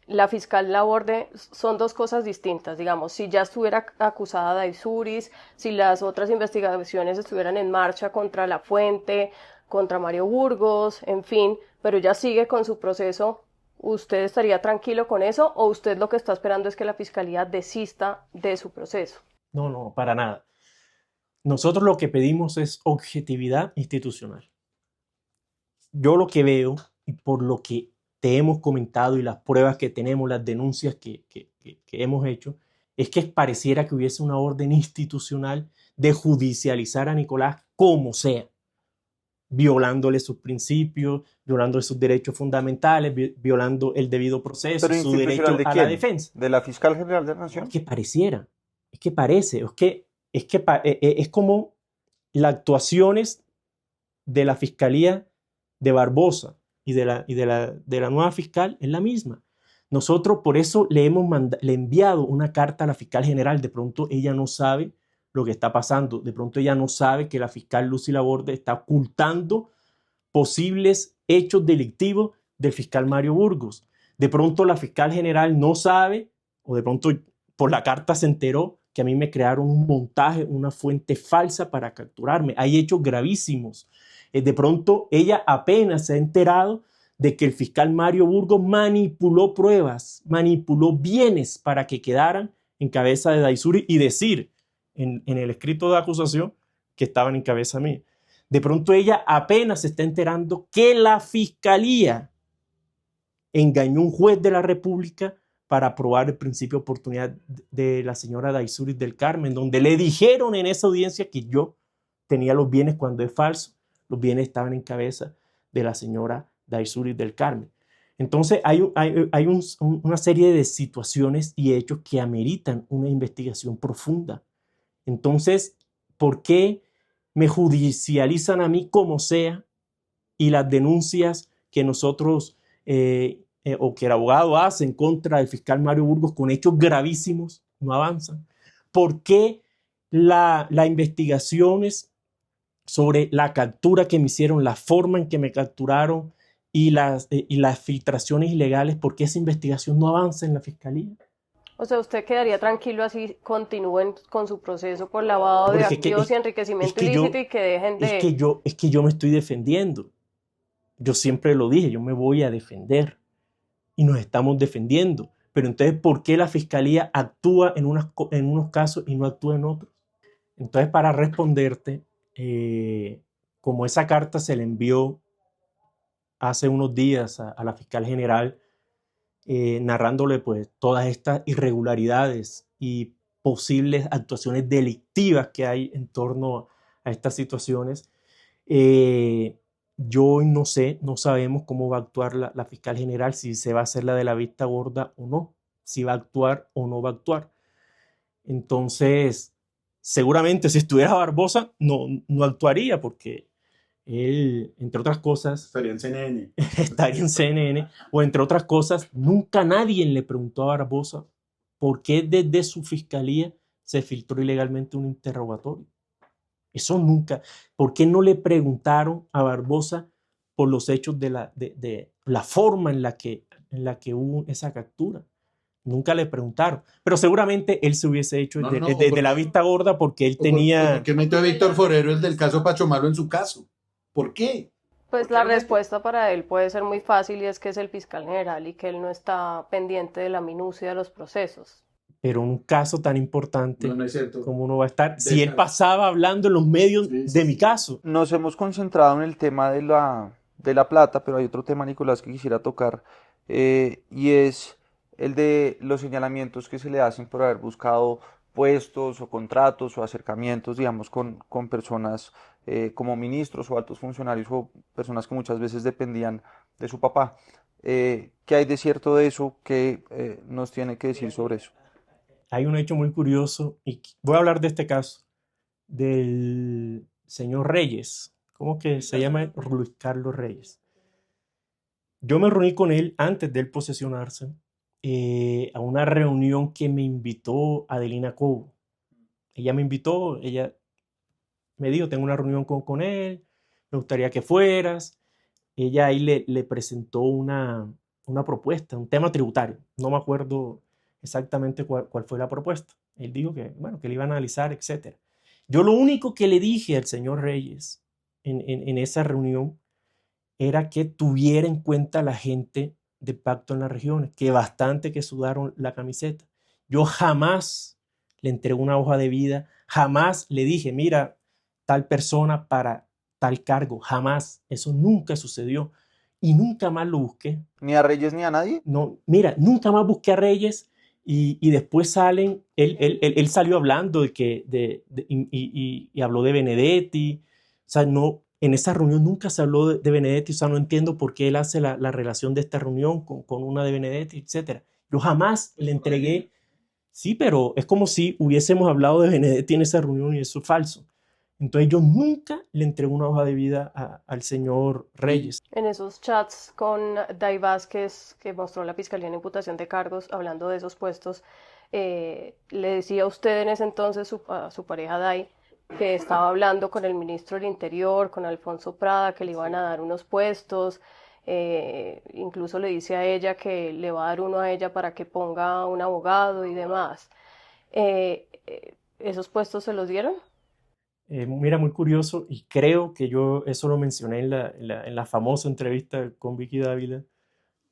la fiscal Laborde, son dos cosas distintas, digamos, si ya estuviera acusada Daizuris, si las otras investigaciones estuvieran en marcha contra La Fuente, contra Mario Burgos, en fin, pero ya sigue con su proceso, ¿usted estaría tranquilo con eso o usted lo que está esperando es que la fiscalía desista de su proceso? No, para nada. Nosotros lo que pedimos es objetividad institucional. Yo lo que veo, y por lo que te hemos comentado y las pruebas que tenemos, las denuncias que hemos hecho, es que pareciera que hubiese una orden institucional de judicializar a Nicolás como sea, violándole sus principios, violando sus derechos fundamentales, violando el debido proceso, ¿Pero su derecho institucional de a la quién? defensa. ¿De la Fiscal General de la Nación? Es que pareciera, es que parece, es como las actuaciones de la Fiscalía de Barbosa y de la nueva fiscal es la misma. Nosotros por eso le he enviado una carta a la fiscal general. De pronto ella no sabe lo que está pasando. De pronto ella no sabe que la fiscal Lucy Laborde está ocultando posibles hechos delictivos del fiscal Mario Burgos. De pronto la fiscal general no sabe, o de pronto por la carta se enteró que a mí me crearon un montaje, una fuente falsa para capturarme. Hay hechos gravísimos. De pronto ella apenas se ha enterado de que el fiscal Mario Burgos manipuló pruebas, manipuló bienes para que quedaran en cabeza de Daisuri y decir en el escrito de acusación que estaban en cabeza mía. De pronto ella apenas se está enterando que la fiscalía engañó a un juez de la República para aprobar el principio de oportunidad de la señora Daizuris del Carmen, donde le dijeron en esa audiencia que yo tenía los bienes cuando es falso. Los bienes estaban en cabeza de la señora Daizuris del Carmen. Entonces hay una serie de situaciones y hechos que ameritan una investigación profunda. Entonces, ¿por qué me judicializan a mí como sea y las denuncias que nosotros o que el abogado hace en contra del fiscal Mario Burgos con hechos gravísimos no avanzan? ¿Por qué las investigaciones sobre la captura que me hicieron, la forma en que me capturaron y las filtraciones ilegales, por qué esa investigación no avanza en la fiscalía? O sea, ¿usted quedaría tranquilo así continúen con su proceso por lavado de activos y enriquecimiento ilícito y que dejen de...? Es que yo me estoy defendiendo. Yo siempre lo dije, yo me voy a defender y nos estamos defendiendo. Pero entonces, ¿por qué la fiscalía actúa en unos casos y no actúa en otros? Entonces, para responderte, como esa carta se le envió hace unos días a la fiscal general, narrándole pues todas estas irregularidades y posibles actuaciones delictivas que hay en torno a estas situaciones, yo no sé, no sabemos cómo va a actuar la fiscal general, si se va a hacer la de la vista gorda o no, si va a actuar o no va a actuar. Entonces, seguramente si estuviera Barbosa no actuaría, porque él, entre otras cosas, estaría en CNN. Estaría en CNN, o entre otras cosas, nunca nadie le preguntó a Barbosa por qué desde su fiscalía se filtró ilegalmente un interrogatorio. Eso nunca. ¿Por qué no le preguntaron a Barbosa por los hechos de la forma en la que hubo esa captura? Nunca le preguntaron. Pero seguramente él se hubiese hecho desde la vista gorda, porque él tenía... ¿Por qué metió a Víctor Forero el del caso Pachomalo en su caso? ¿Por qué? Pues la respuesta para él puede ser muy fácil y es que es el fiscal general y que él no está pendiente de la minucia de los procesos. pero en un caso tan importante, No es cierto. ¿cómo uno va a estar? Si él pasaba hablando en los medios de mi caso. Nos hemos concentrado en el tema de la plata, pero hay otro tema, Nicolás, que quisiera tocar, y es el de los señalamientos que se le hacen por haber buscado puestos o contratos o acercamientos, digamos, con personas como ministros o altos funcionarios o personas que muchas veces dependían de su papá. ¿Qué hay de cierto de eso? ¿Qué nos tiene que decir sobre eso? Hay un hecho muy curioso, y voy a hablar de este caso, del señor Reyes. ¿Cómo que se llama? Luis Carlos Reyes. Yo me reuní con él antes de él posesionarse a una reunión que me invitó Adelina Cobo. Ella me invitó, ella me dijo, tengo una reunión con él, me gustaría que fueras. Ella ahí le presentó una propuesta, un tema tributario. No me acuerdo exactamente cuál fue la propuesta. Él dijo que, bueno, que le iba a analizar, etc. Yo lo único que le dije al señor Reyes en esa reunión era que tuviera en cuenta la gente de Pacto en las Regiones, que bastante que sudaron la camiseta. Yo jamás le entregué una hoja de vida, jamás le dije, mira, tal persona para tal cargo, jamás. Eso nunca sucedió y nunca más lo busqué. ¿Ni a Reyes ni a nadie? No, mira, nunca más busqué a Reyes y después salen, él salió hablando de que, y habló de Benedetti, o sea, no, en esa reunión nunca se habló de Benedetti, o sea, no entiendo por qué él hace la relación de esta reunión con una de Benedetti, etc. Yo jamás le entregué, sí, pero es como si hubiésemos hablado de Benedetti en esa reunión y eso es falso. Entonces yo nunca le entregué una hoja de vida al señor Reyes. En esos chats con Day Vázquez, que mostró la Fiscalía en imputación de cargos, hablando de esos puestos, le decía a usted en ese entonces, a su pareja Day, que estaba hablando con el ministro del Interior, con Alfonso Prada, que le iban a dar unos puestos, incluso le dice a ella que le va a dar uno a ella para que ponga un abogado y demás. ¿Esos puestos se los dieron? Mira, muy curioso, y creo que yo eso lo mencioné en la famosa entrevista con Vicky Dávila.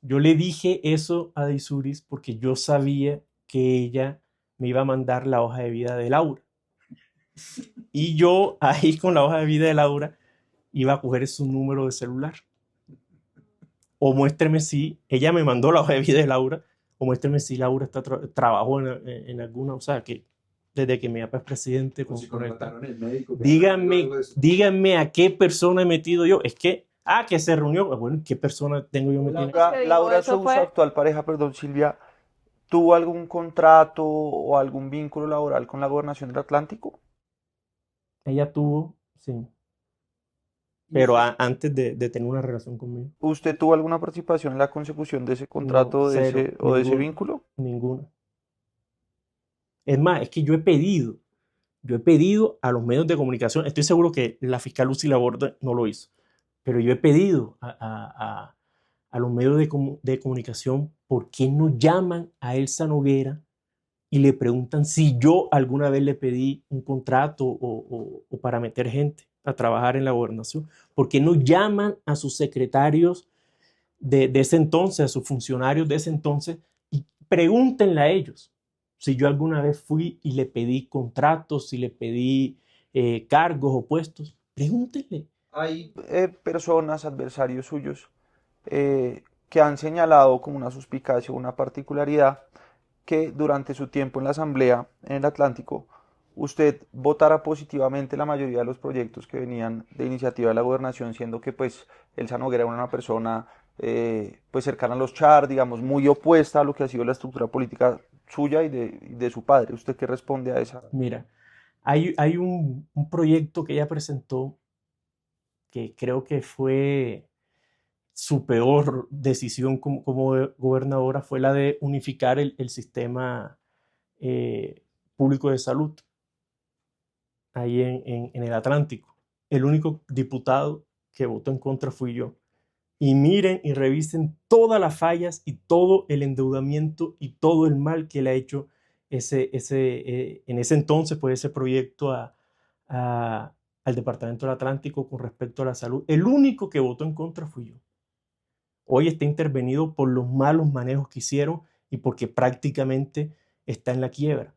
Yo le dije eso a Daisuris porque yo sabía que ella me iba a mandar la hoja de vida de Laura. Y yo ahí con la hoja de vida de Laura iba a coger su número de celular. O muéstreme si ella me mandó la hoja de vida de Laura, o muéstreme si Laura trabajó en alguna, o sea, que desde que mi papá es presidente. O si contrataron el médico. Díganme a qué persona he metido yo. Es que, que se reunió. Bueno, ¿qué persona tengo yo metido? Laura, su actual pareja, perdón, Silvia, ¿tuvo algún contrato o algún vínculo laboral con la Gobernación del Atlántico? Ella tuvo, sí. Pero antes de tener una relación conmigo. ¿Usted tuvo alguna participación en la consecución de ese contrato No, cero, de ese vínculo? Ninguna. Es más, es que yo he pedido a los medios de comunicación, estoy seguro que la fiscal Lucy Laborde no lo hizo, pero yo he pedido a los medios de comunicación por qué no llaman a Elsa Noguera y le preguntan si yo alguna vez le pedí un contrato o para meter gente a trabajar en la gobernación. ¿Por qué no llaman a sus secretarios de ese entonces, a sus funcionarios de ese entonces, y pregúntenle a ellos si yo alguna vez fui y le pedí contratos, si le pedí cargos o puestos? Pregúntenle. Hay personas, adversarios suyos, que han señalado como una suspicacia o una particularidad que durante su tiempo en la Asamblea en el Atlántico usted votara positivamente la mayoría de los proyectos que venían de iniciativa de la gobernación, siendo que pues Elsa Noguera era una persona pues cercana a los Char, digamos, muy opuesta a lo que ha sido la estructura política suya y de su padre. ¿Usted qué responde a esa? Mira, hay un proyecto que ella presentó que creo que fue su peor decisión como gobernadora, fue la de unificar el sistema público de salud ahí en el Atlántico. El único diputado que votó en contra fui yo. Y miren y revisen todas las fallas y todo el endeudamiento y todo el mal que le ha hecho en ese entonces, pues, ese proyecto al Departamento del Atlántico con respecto a la salud. El único que votó en contra fui yo. Hoy está intervenido por los malos manejos que hicieron y porque prácticamente está en la quiebra.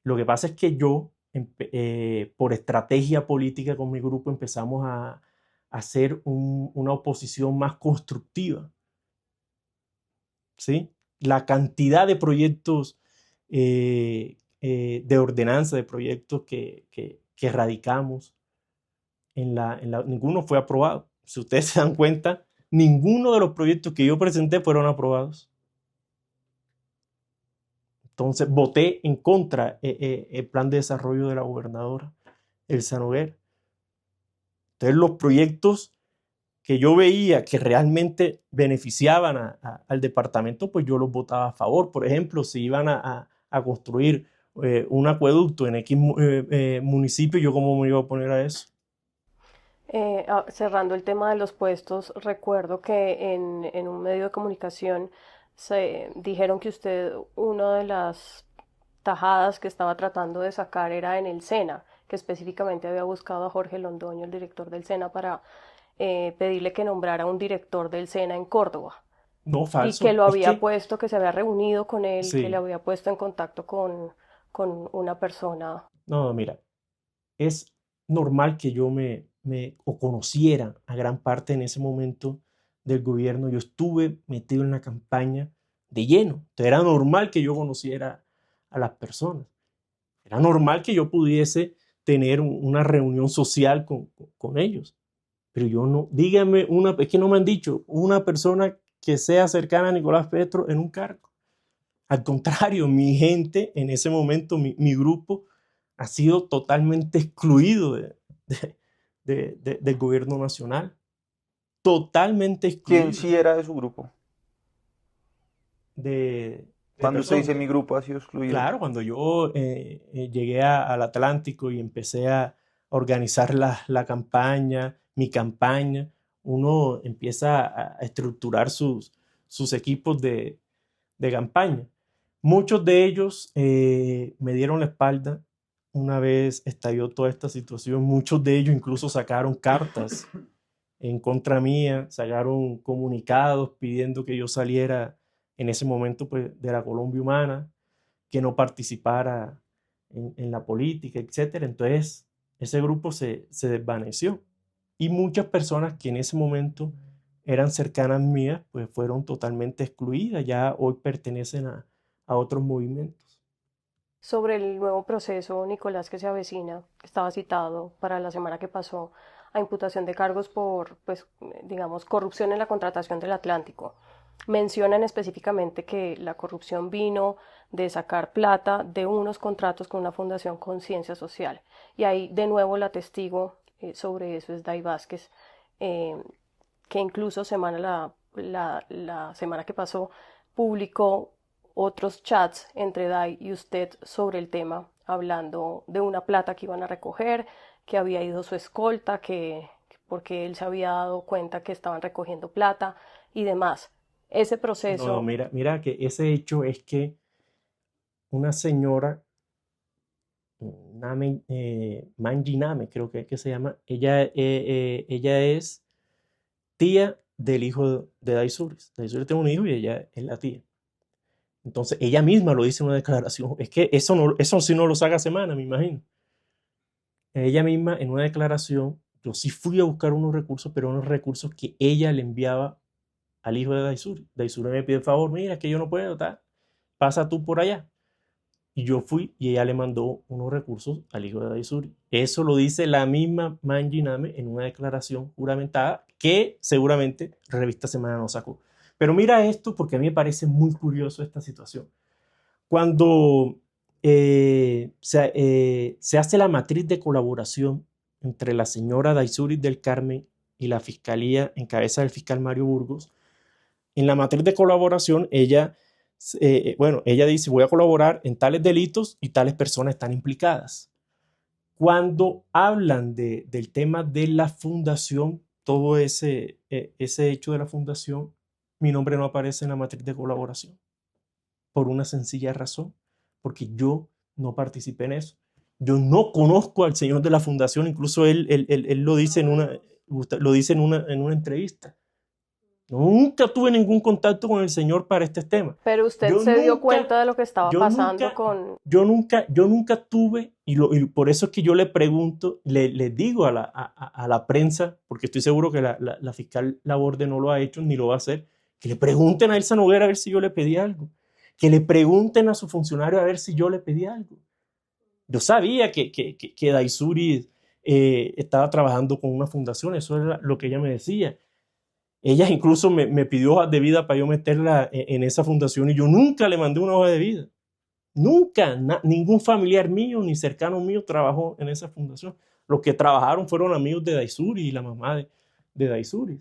Lo que pasa es que yo, por estrategia política con mi grupo, empezamos a hacer una oposición más constructiva, ¿sí? La cantidad de proyectos de ordenanza, de proyectos que radicamos, ninguno fue aprobado. Si ustedes se dan cuenta, ninguno de los proyectos que yo presenté fueron aprobados. Entonces voté en contra el plan de desarrollo de la gobernadora Elsa Noguera. Entonces los proyectos que yo veía que realmente beneficiaban al departamento, pues yo los votaba a favor. Por ejemplo, si iban a construir un acueducto en X municipio, ¿yo cómo me iba a oponer a eso? Cerrando el tema de los puestos, recuerdo que en un medio de comunicación se dijeron que usted, una de las tajadas que estaba tratando de sacar era en el SENA, que específicamente había buscado a Jorge Londoño, el director del SENA, para pedirle que nombrara un director del SENA en Córdoba No, y que falso. lo Es había que, puesto, que se había reunido con él, que le sí, había puesto en contacto con una persona. no, mira, es normal que yo o conociera a gran parte en ese momento del gobierno. Yo estuve metido en la campaña de lleno. Entonces era normal que yo conociera a las personas. Era normal que yo pudiese tener una reunión social con ellos. Pero yo no, díganme, es que no me han dicho una persona que sea cercana a Nicolás Petro en un cargo. Al contrario, mi gente en ese momento, mi grupo, ha sido totalmente excluido del gobierno nacional. Totalmente ¿Quién excluido sí era de su grupo? de Cuando usted dice personas. mi grupo ha sido excluido. Claro, cuando yo llegué al Atlántico y empecé a organizar la campaña, mi campaña, uno empieza a estructurar sus equipos de campaña. Muchos de ellos me dieron la espalda una vez estalló toda esta situación. Muchos de ellos incluso sacaron cartas en contra mía, sacaron comunicados pidiendo que yo saliera en ese momento pues, de la Colombia Humana, que no participara en la política, etcétera. Entonces, ese grupo se desvaneció. Y muchas personas que en ese momento eran cercanas mías, pues fueron totalmente excluidas. Ya hoy pertenecen a otros movimientos. Sobre el nuevo proceso, Nicolás, que se avecina, que estaba citado para la semana que pasó, a imputación de cargos por, pues, digamos, corrupción en la contratación del Atlántico. Mencionan específicamente que la corrupción vino de sacar plata de unos contratos con una fundación Conciencia Social. Y ahí, de nuevo, la testigo sobre eso es Day Vázquez, eh, que incluso la semana que pasó publicó otros chats entre Dai y usted sobre el tema, hablando de una plata que iban a recoger, que había ido su escolta, que porque él se había dado cuenta que estaban recogiendo plata y demás. Ese No, proceso, mira que ese hecho es que una señora, Manji Name, creo que se llama, ella es tía del hijo de Daisuris. Daisuris tiene un hijo y ella es la tía. Entonces, ella misma lo dice en una declaración. Es que eso sí no lo saca semana, me imagino. Ella misma en una declaración, yo sí fui a buscar unos recursos, pero unos recursos que ella le enviaba al hijo de Daisuri. Daisuri me pide el favor, mira, que yo no puedo, pasa tú por allá. Y yo fui y ella le mandó unos recursos al hijo de Daisuri. Eso lo dice la misma Manji Name en una declaración juramentada que seguramente Revista Semana no sacó. Pero mira esto porque a mí me parece muy curioso esta situación. Cuando se hace la matriz de colaboración entre la señora Daisuri del Carmen y la fiscalía en cabeza del fiscal Mario Burgos, en la matriz de colaboración ella dice voy a colaborar en tales delitos y tales personas están implicadas. Cuando hablan del tema de la fundación, todo ese hecho de la fundación, mi nombre no aparece en la matriz de colaboración por una sencilla razón, porque yo no participé en eso. Yo no conozco al señor de la fundación, incluso él lo dice lo dice en una entrevista. Nunca tuve ningún contacto con el señor para este tema. Pero usted Yo se dio nunca, cuenta de lo que estaba yo pasando nunca, con... yo nunca tuve, y por eso es que yo le pregunto, le digo a la prensa, porque estoy seguro que la fiscal Laborde no lo ha hecho ni lo va a hacer, que le pregunten a Elsa Noguera a ver si yo le pedí algo, que le pregunten a su funcionario a ver si yo le pedí algo. Yo sabía que Daisuri estaba trabajando con una fundación, eso era lo que ella me decía. Ella incluso me pidió hojas de vida para yo meterla en esa fundación y yo nunca le mandé una hoja de vida. Nunca, ningún familiar mío ni cercano mío trabajó en esa fundación. Los que trabajaron fueron amigos de Daisuri y la mamá de Daisuri.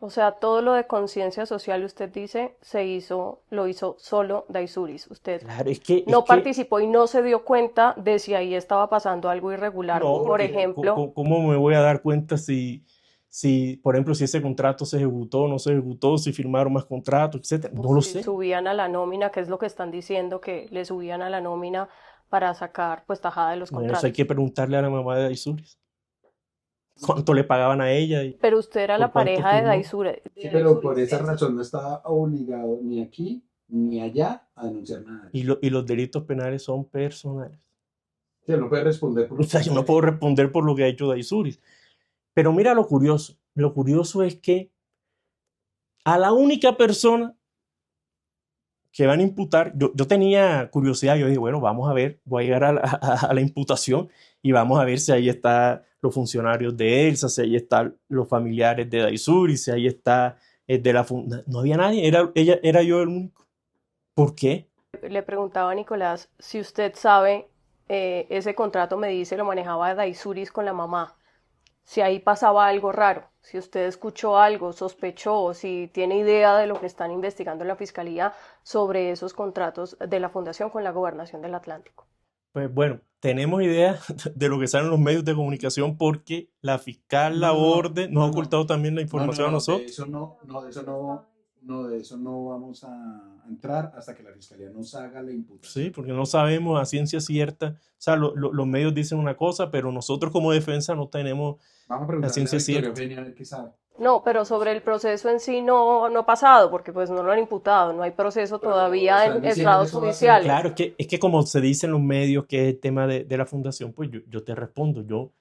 O sea, todo lo de conciencia social, usted dice, lo hizo solo Daisuris. Usted Claro, es no que participó y no se dio cuenta de si ahí estaba pasando algo irregular. no, Por porque ejemplo, ¿cómo me voy a dar cuenta si, por ejemplo, si ese contrato se ejecutó o no se ejecutó, si firmaron más contratos, etcétera? o No lo si sé. subían a la nómina, que es lo que están diciendo, que le subían a la nómina para sacar pues tajada de los Bueno, eso hay que contratos. preguntarle a la mamá de Daisuri. ¿Cuánto le pagaban a ella y Pero usted era por la cuánto pareja de firmó? Sí, pero por Daisuris. esa razón no está obligado ni aquí ni allá a denunciar nada de eso. Y los delitos penales son personales. Sí, no puede responder por O lo que sea, yo haya no puedo hecho. responder por lo que ha hecho Daisuris. Pero mira lo curioso. Lo curioso es que a la única persona que van a imputar, yo tenía curiosidad, yo dije, bueno, vamos a ver, voy a llegar a la imputación y vamos a ver si ahí están los funcionarios de Elsa, si ahí están los familiares de Daisuris, si ahí está el de la fundación. No había nadie, era yo el único. ¿Por qué? Le preguntaba a Nicolás si usted sabe, ese contrato me dice lo manejaba Daisuris con la mamá, si ahí pasaba algo raro, si usted escuchó algo, sospechó, si tiene idea de lo que están investigando en la fiscalía sobre esos contratos de la fundación con la gobernación del Atlántico. Pues bueno, tenemos idea de lo que salen los medios de comunicación porque la fiscal No, no, no, Laborde nos ha no, no, ocultado también la no, no, información a no, de nosotros. eso no, no, de eso no, no, de eso no vamos a entrar hasta que la fiscalía nos haga la Sí, imputación. porque no sabemos a ciencia cierta. O sea, los medios dicen una cosa, pero nosotros como defensa no tenemos Vamos a la preguntarle a ciencia Victoria cierta. Eugenia a ver qué sabe. No, pero sobre el proceso en sí no ha pasado, porque pues no lo han imputado, no hay proceso Pero todavía están en diciendo que estrados eso va a ser. judiciales. Claro, es que como se dice en los medios que es el tema de la fundación, pues yo te respondo, yo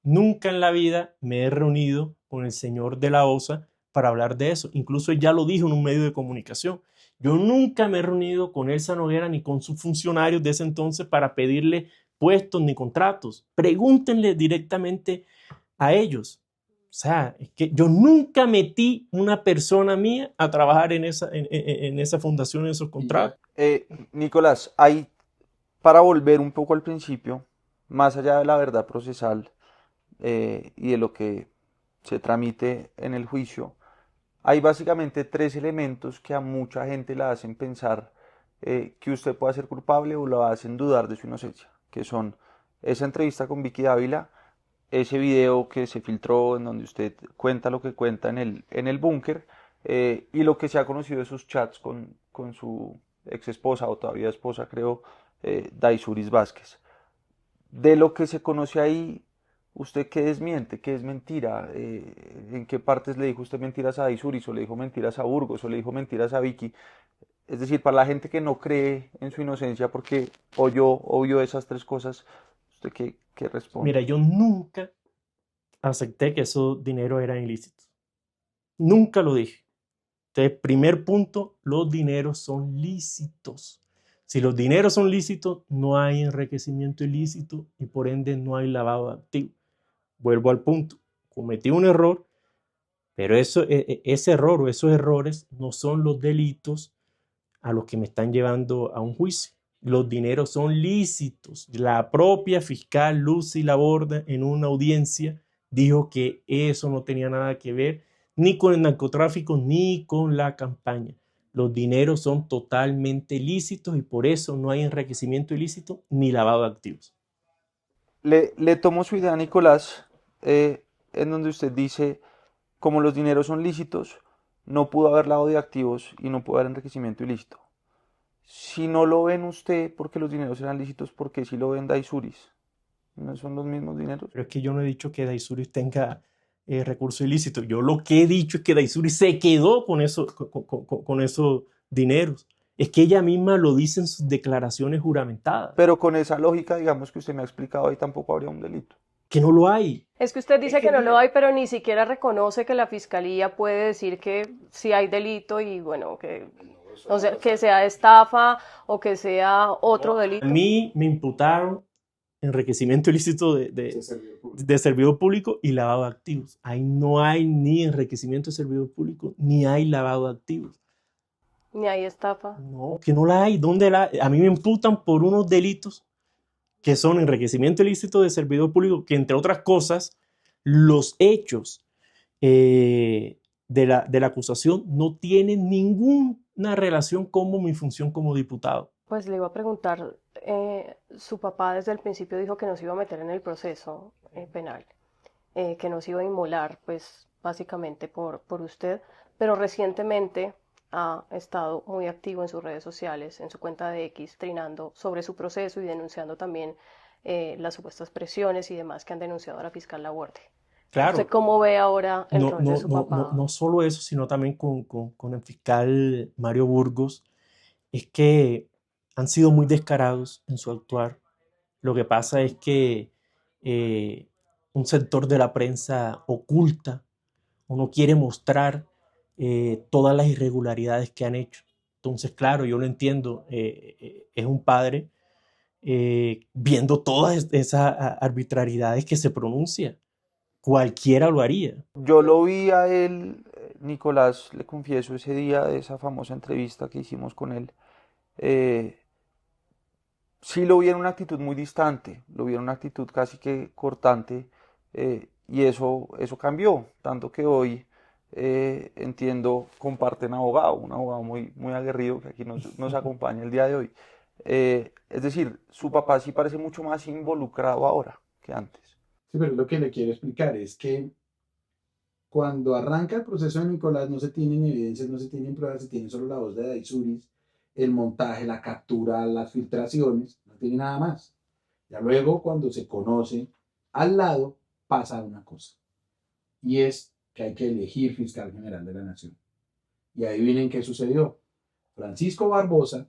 nunca en la vida me he reunido con el señor de la OSA para hablar de eso. Incluso ya lo dijo en un medio de comunicación. Yo nunca me he reunido con Elsa Noguera ni con sus funcionarios de ese entonces para pedirle puestos ni contratos. Pregúntenle directamente a ellos. O sea, es que yo nunca metí una persona mía a trabajar en esa fundación, en esos Y ya, contratos. Nicolás, hay, para volver un poco al principio, más allá de la verdad procesal y de lo que se tramite en el juicio, hay básicamente tres elementos que a mucha gente la hacen pensar que usted pueda ser culpable o la hacen dudar de su inocencia, que son esa entrevista con Vicky Dávila, ese video que se filtró en donde usted cuenta lo que cuenta en el búnker y lo que se ha conocido de sus chats con su ex esposa o todavía esposa, creo, Daisuris Vázquez. De lo que se conoce ahí, ¿usted qué desmiente? ¿Qué es mentira? ¿En qué partes le dijo usted mentiras a Daisuris o le dijo mentiras a Burgos o le dijo mentiras a Vicky? Es decir, para la gente que no cree en su inocencia porque oyó o vio esas tres cosas, ¿usted qué Mira, responde? yo nunca acepté que esos dineros eran ilícitos. Nunca lo dije. Entonces, primer punto, los dineros son lícitos. Si los dineros son lícitos, no hay enriquecimiento ilícito y por ende no hay lavado de activos. Vuelvo al punto. Cometí un error, pero ese error o esos errores no son los delitos a los que me están llevando a un juicio. Los dineros son lícitos. La propia fiscal Lucy Laborde en una audiencia dijo que eso no tenía nada que ver ni con el narcotráfico ni con la campaña. Los dineros son totalmente lícitos y por eso no hay enriquecimiento ilícito ni lavado de activos. Le tomo su idea, Nicolás, en donde usted dice, como los dineros son lícitos, no pudo haber lavado de activos y no pudo haber enriquecimiento ilícito. Si no lo ven usted porque los dineros eran lícitos, ¿por qué si lo ven Daisuris? ¿No son los mismos dineros? Pero es que yo no he dicho que Daisuris tenga recursos ilícitos. Yo lo que he dicho es que Daisuri se quedó con con esos dineros. Es que ella misma lo dice en sus declaraciones juramentadas, Pero con esa lógica, digamos que usted me ha explicado ahí, tampoco habría un delito. que no lo hay. Es que usted Es dice que que no lo mira, hay, pero ni siquiera reconoce que la fiscalía puede decir que sí hay delito y bueno, que, o sea, que sea estafa o que sea otro A delito. mí me imputaron enriquecimiento ilícito ese servidor público. de servidor público y lavado de activos. Ahí no hay ni enriquecimiento de servidor público, ni hay lavado de activos. Ni hay estafa. No, que no la hay. ¿Dónde la? A mí me imputan por unos delitos que son enriquecimiento ilícito de servidor público, que entre otras cosas, los hechos de la acusación no tienen ninguna relación con mi función como diputado. Pues le iba a preguntar, su papá desde el principio dijo que no se iba a meter en el proceso penal, que no se iba a inmolar, pues básicamente por usted, pero recientemente ha estado muy activo en sus redes sociales, en su cuenta de X, trinando sobre su proceso y denunciando también las supuestas presiones y demás que han denunciado a la fiscal Laguardia. ¿Usted Claro, cómo ve ahora el rol de su papá? no solo eso, sino también con el fiscal Mario Burgos, es que han sido muy descarados en su actuar. Lo que pasa es que eh, un sector de la prensa oculta o no quiere mostrar todas las irregularidades que han hecho. Entonces, claro, yo lo entiendo, es un padre viendo todas esas arbitrariedades que se pronuncia. Cualquiera lo haría. Yo lo vi a él, Nicolás, le confieso, ese día de esa famosa entrevista que hicimos con él. eh, sí lo vi en una actitud muy distante, lo vi en una actitud casi que cortante, y eso cambió, tanto que hoy entiendo, comparten abogado, un abogado muy aguerrido que aquí nos acompaña el día de hoy. Es decir, su papá sí parece mucho más involucrado ahora que antes. Sí, pero lo que le quiero explicar es que cuando arranca el proceso de Nicolás no se tienen evidencias, no se tienen pruebas, se tiene solo la voz de Daisuris, el montaje, la captura, las filtraciones, no tiene nada más. Ya luego, cuando se conoce al lado, pasa una cosa, y es que hay que elegir fiscal general de la nación. Y adivinen qué sucedió. Francisco Barbosa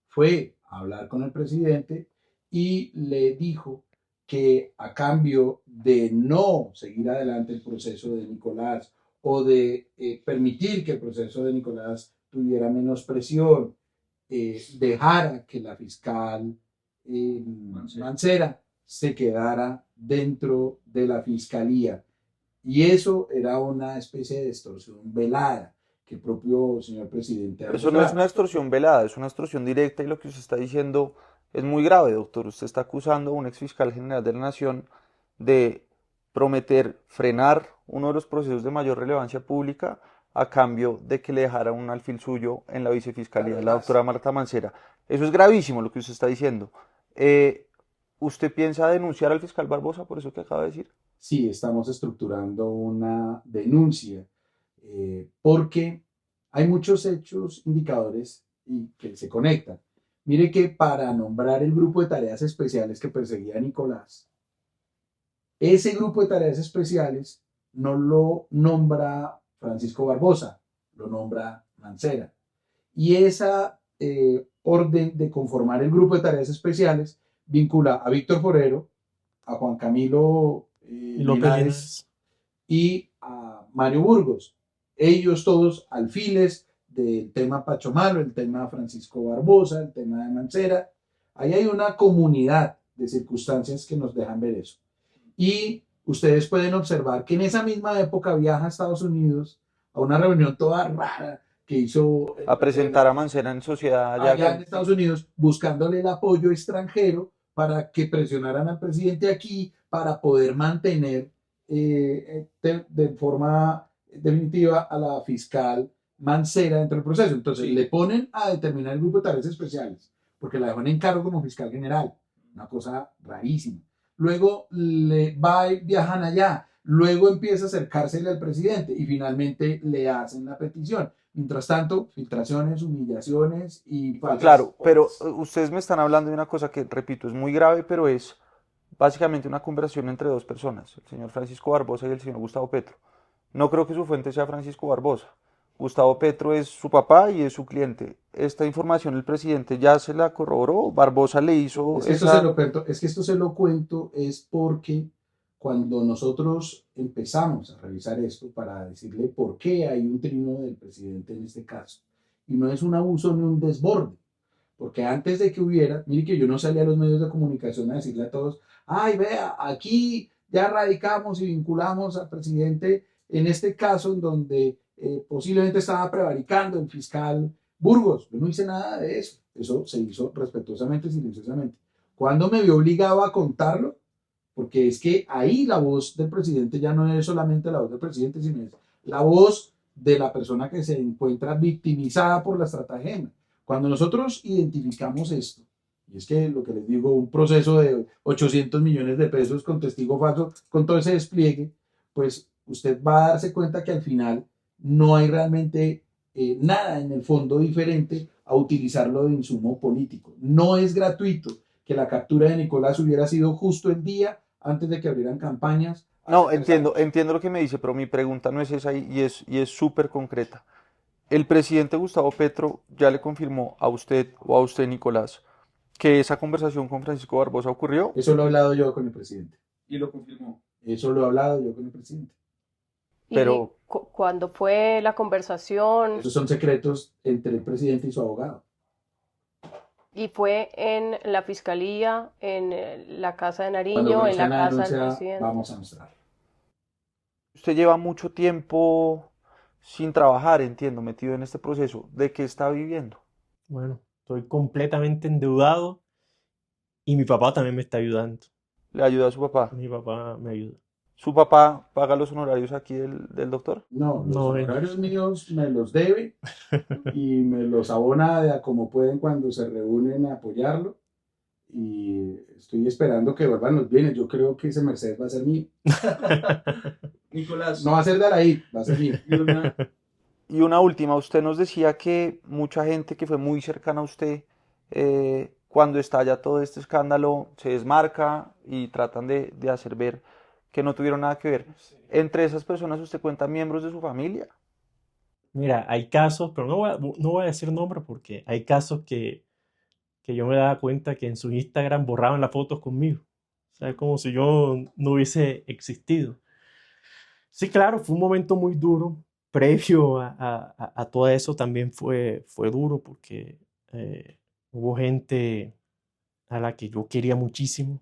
fue a hablar con el presidente y le dijo que a cambio de no seguir adelante el proceso de Nicolás o de permitir que el proceso de Nicolás tuviera menos presión, dejara que la fiscal Mancera se quedara dentro de la fiscalía. Y eso era una especie de extorsión velada que el propio señor presidente ha Eso no es una mostrado. extorsión velada, es una extorsión directa y lo que usted está diciendo es muy grave, doctor. Usted está acusando a un ex fiscal general de la Nación de prometer frenar uno de los procesos de mayor relevancia pública a cambio de que le dejara un alfil suyo en la vicefiscalía, la doctora Marta Mancera. Eso es gravísimo lo que usted está diciendo. ¿Usted piensa denunciar al fiscal Barbosa por eso que acaba de decir? Sí, estamos estructurando una denuncia porque hay muchos hechos indicadores y que se conectan. Mire que para nombrar el grupo de tareas especiales que perseguía a Nicolás, ese grupo de tareas especiales no lo nombra Francisco Barbosa, lo nombra Mancera. Y esa orden de conformar el grupo de tareas especiales vincula a Víctor Forero, a Juan Camilo Y López Linares Linares. y a Mario Burgos. Ellos todos alfiles del tema Pachomalo, el tema Francisco Barbosa, el tema de Mancera. Ahí hay una comunidad de circunstancias que nos dejan ver eso. Y ustedes pueden observar que en esa misma época viaja a Estados Unidos a una reunión toda rara que hizo A presentar a Mancera en sociedad allá allá en Estados Unidos, buscándole el apoyo extranjero para que presionaran al presidente aquí para poder mantener de forma definitiva a la fiscal Mancera dentro del proceso. Entonces le ponen a determinar el grupo de tareas especiales, porque la dejan en cargo como fiscal general, una cosa rarísima. Luego viajan allá, luego empieza a acercársele al presidente y finalmente le hacen la petición. Mientras tanto, filtraciones, humillaciones y falsas. Claro, pero ustedes me están hablando de una cosa que, repito, es muy grave, pero es básicamente una conversación entre dos personas, el señor Francisco Barbosa y el señor Gustavo Petro. No creo que su fuente sea Francisco Barbosa. Gustavo Petro es su papá y es su cliente. ¿Esta información el presidente ya se la corroboró? ¿Barbosa le hizo Es que esto se esa...? lo cuento, es que esto se lo cuento es porque cuando nosotros empezamos a revisar esto para decirle por qué hay un trino del presidente en este caso, y no es un abuso ni un desborde, porque antes de que hubiera, mire que yo no salía a los medios de comunicación a decirle a todos, ay, vea, aquí ya radicamos y vinculamos al presidente en este caso en donde posiblemente estaba prevaricando el fiscal Burgos. Yo no hice nada de eso. Eso se hizo respetuosamente, silenciosamente. ¿Cuándo me vio obligado a contarlo? Porque es que ahí la voz del presidente ya no es solamente la voz del presidente, sino es la voz de la persona que se encuentra victimizada por la estratagema. Cuando nosotros identificamos esto, y es que lo que les digo, un proceso de 800 millones de pesos con testigo falso, con todo ese despliegue, pues usted va a darse cuenta que al final no hay realmente nada en el fondo diferente a utilizarlo de insumo político. No es gratuito que la captura de Nicolás hubiera sido justo el día antes de que abrieran campañas hace No, 3 años. entiendo lo que me dice, pero mi pregunta no es esa y es súper concreta. ¿El presidente Gustavo Petro ya le confirmó a usted o a usted, Nicolás, que esa conversación con Francisco Barbosa ocurrió? Eso lo he hablado yo con el presidente. Y lo confirmó. Eso lo he hablado yo con el presidente. ¿Y Pero, cuándo fue la conversación? Esos son secretos entre el presidente y su abogado. ¿Y fue en la fiscalía, en la casa de Cuando Nariño, en conozcan la la casa del denuncia, presidente? vamos a mostrar. usted lleva mucho tiempo sin trabajar, entiendo, metido en este proceso. ¿De qué está viviendo? Bueno, estoy completamente endeudado y mi papá también me está ayudando. ¿Le ayuda a su papá? Mi papá me ayuda. ¿Su papá paga los honorarios aquí del doctor? No, los No, honorarios míos me los debe y me los abona de a como pueden cuando se reúnen a apoyarlo. Y estoy esperando que vuelvan los bienes. Yo creo que ese Mercedes va a ser mío. Nicolás. No va a ser de Araí, va a ser mío. Y una última, usted nos decía que mucha gente que fue muy cercana a usted, cuando estalla todo este escándalo, se desmarca y tratan de hacer ver que no tuvieron nada que ver. Entre esas personas, ¿usted cuenta miembros de su familia? Mira, hay casos, pero no voy a decir nombres porque hay casos que yo me daba cuenta que en su Instagram borraban las fotos conmigo. O sea, es como si yo no hubiese existido. Sí, claro, fue un momento muy duro. Previo a todo eso también fue duro porque hubo gente a la que yo quería muchísimo,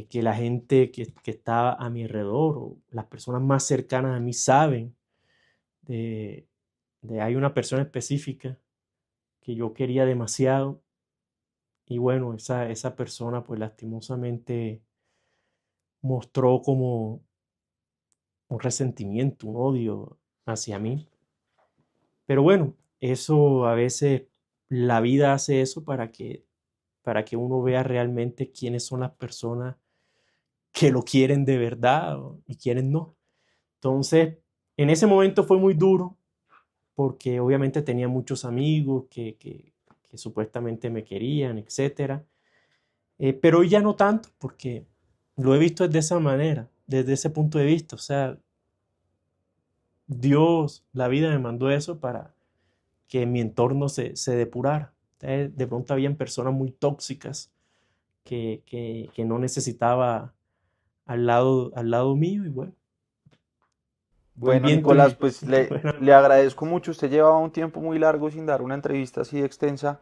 que la gente que estaba a mi alrededor o las personas más cercanas a mí saben de, hay una persona específica que yo quería demasiado y bueno, esa persona pues lastimosamente mostró como un resentimiento, un odio hacia mí. Pero bueno, eso a veces la vida hace eso para que uno vea realmente quiénes son las personas que lo quieren de verdad y quiénes no. Entonces, en ese momento fue muy duro porque obviamente tenía muchos amigos que supuestamente me querían, etcétera. Pero hoy ya no tanto porque lo he visto de esa manera, desde ese punto de vista. O sea, Dios, la vida me mandó eso para que mi entorno se depurara. De pronto habían personas muy tóxicas que no necesitaba al lado mío y bueno, voy Bueno, viendo Nicolás, y pues bueno, le agradezco mucho. Usted llevaba un tiempo muy largo sin dar una entrevista así de extensa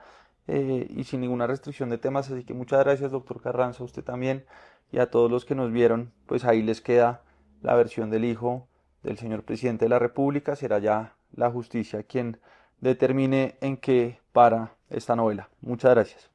y sin ninguna restricción de temas, así que muchas gracias, doctor Carranza, a usted también y a todos los que nos vieron. Pues ahí les queda la versión del hijo del señor presidente de la República. Será ya la justicia quien determine en qué para esta novela. Muchas gracias.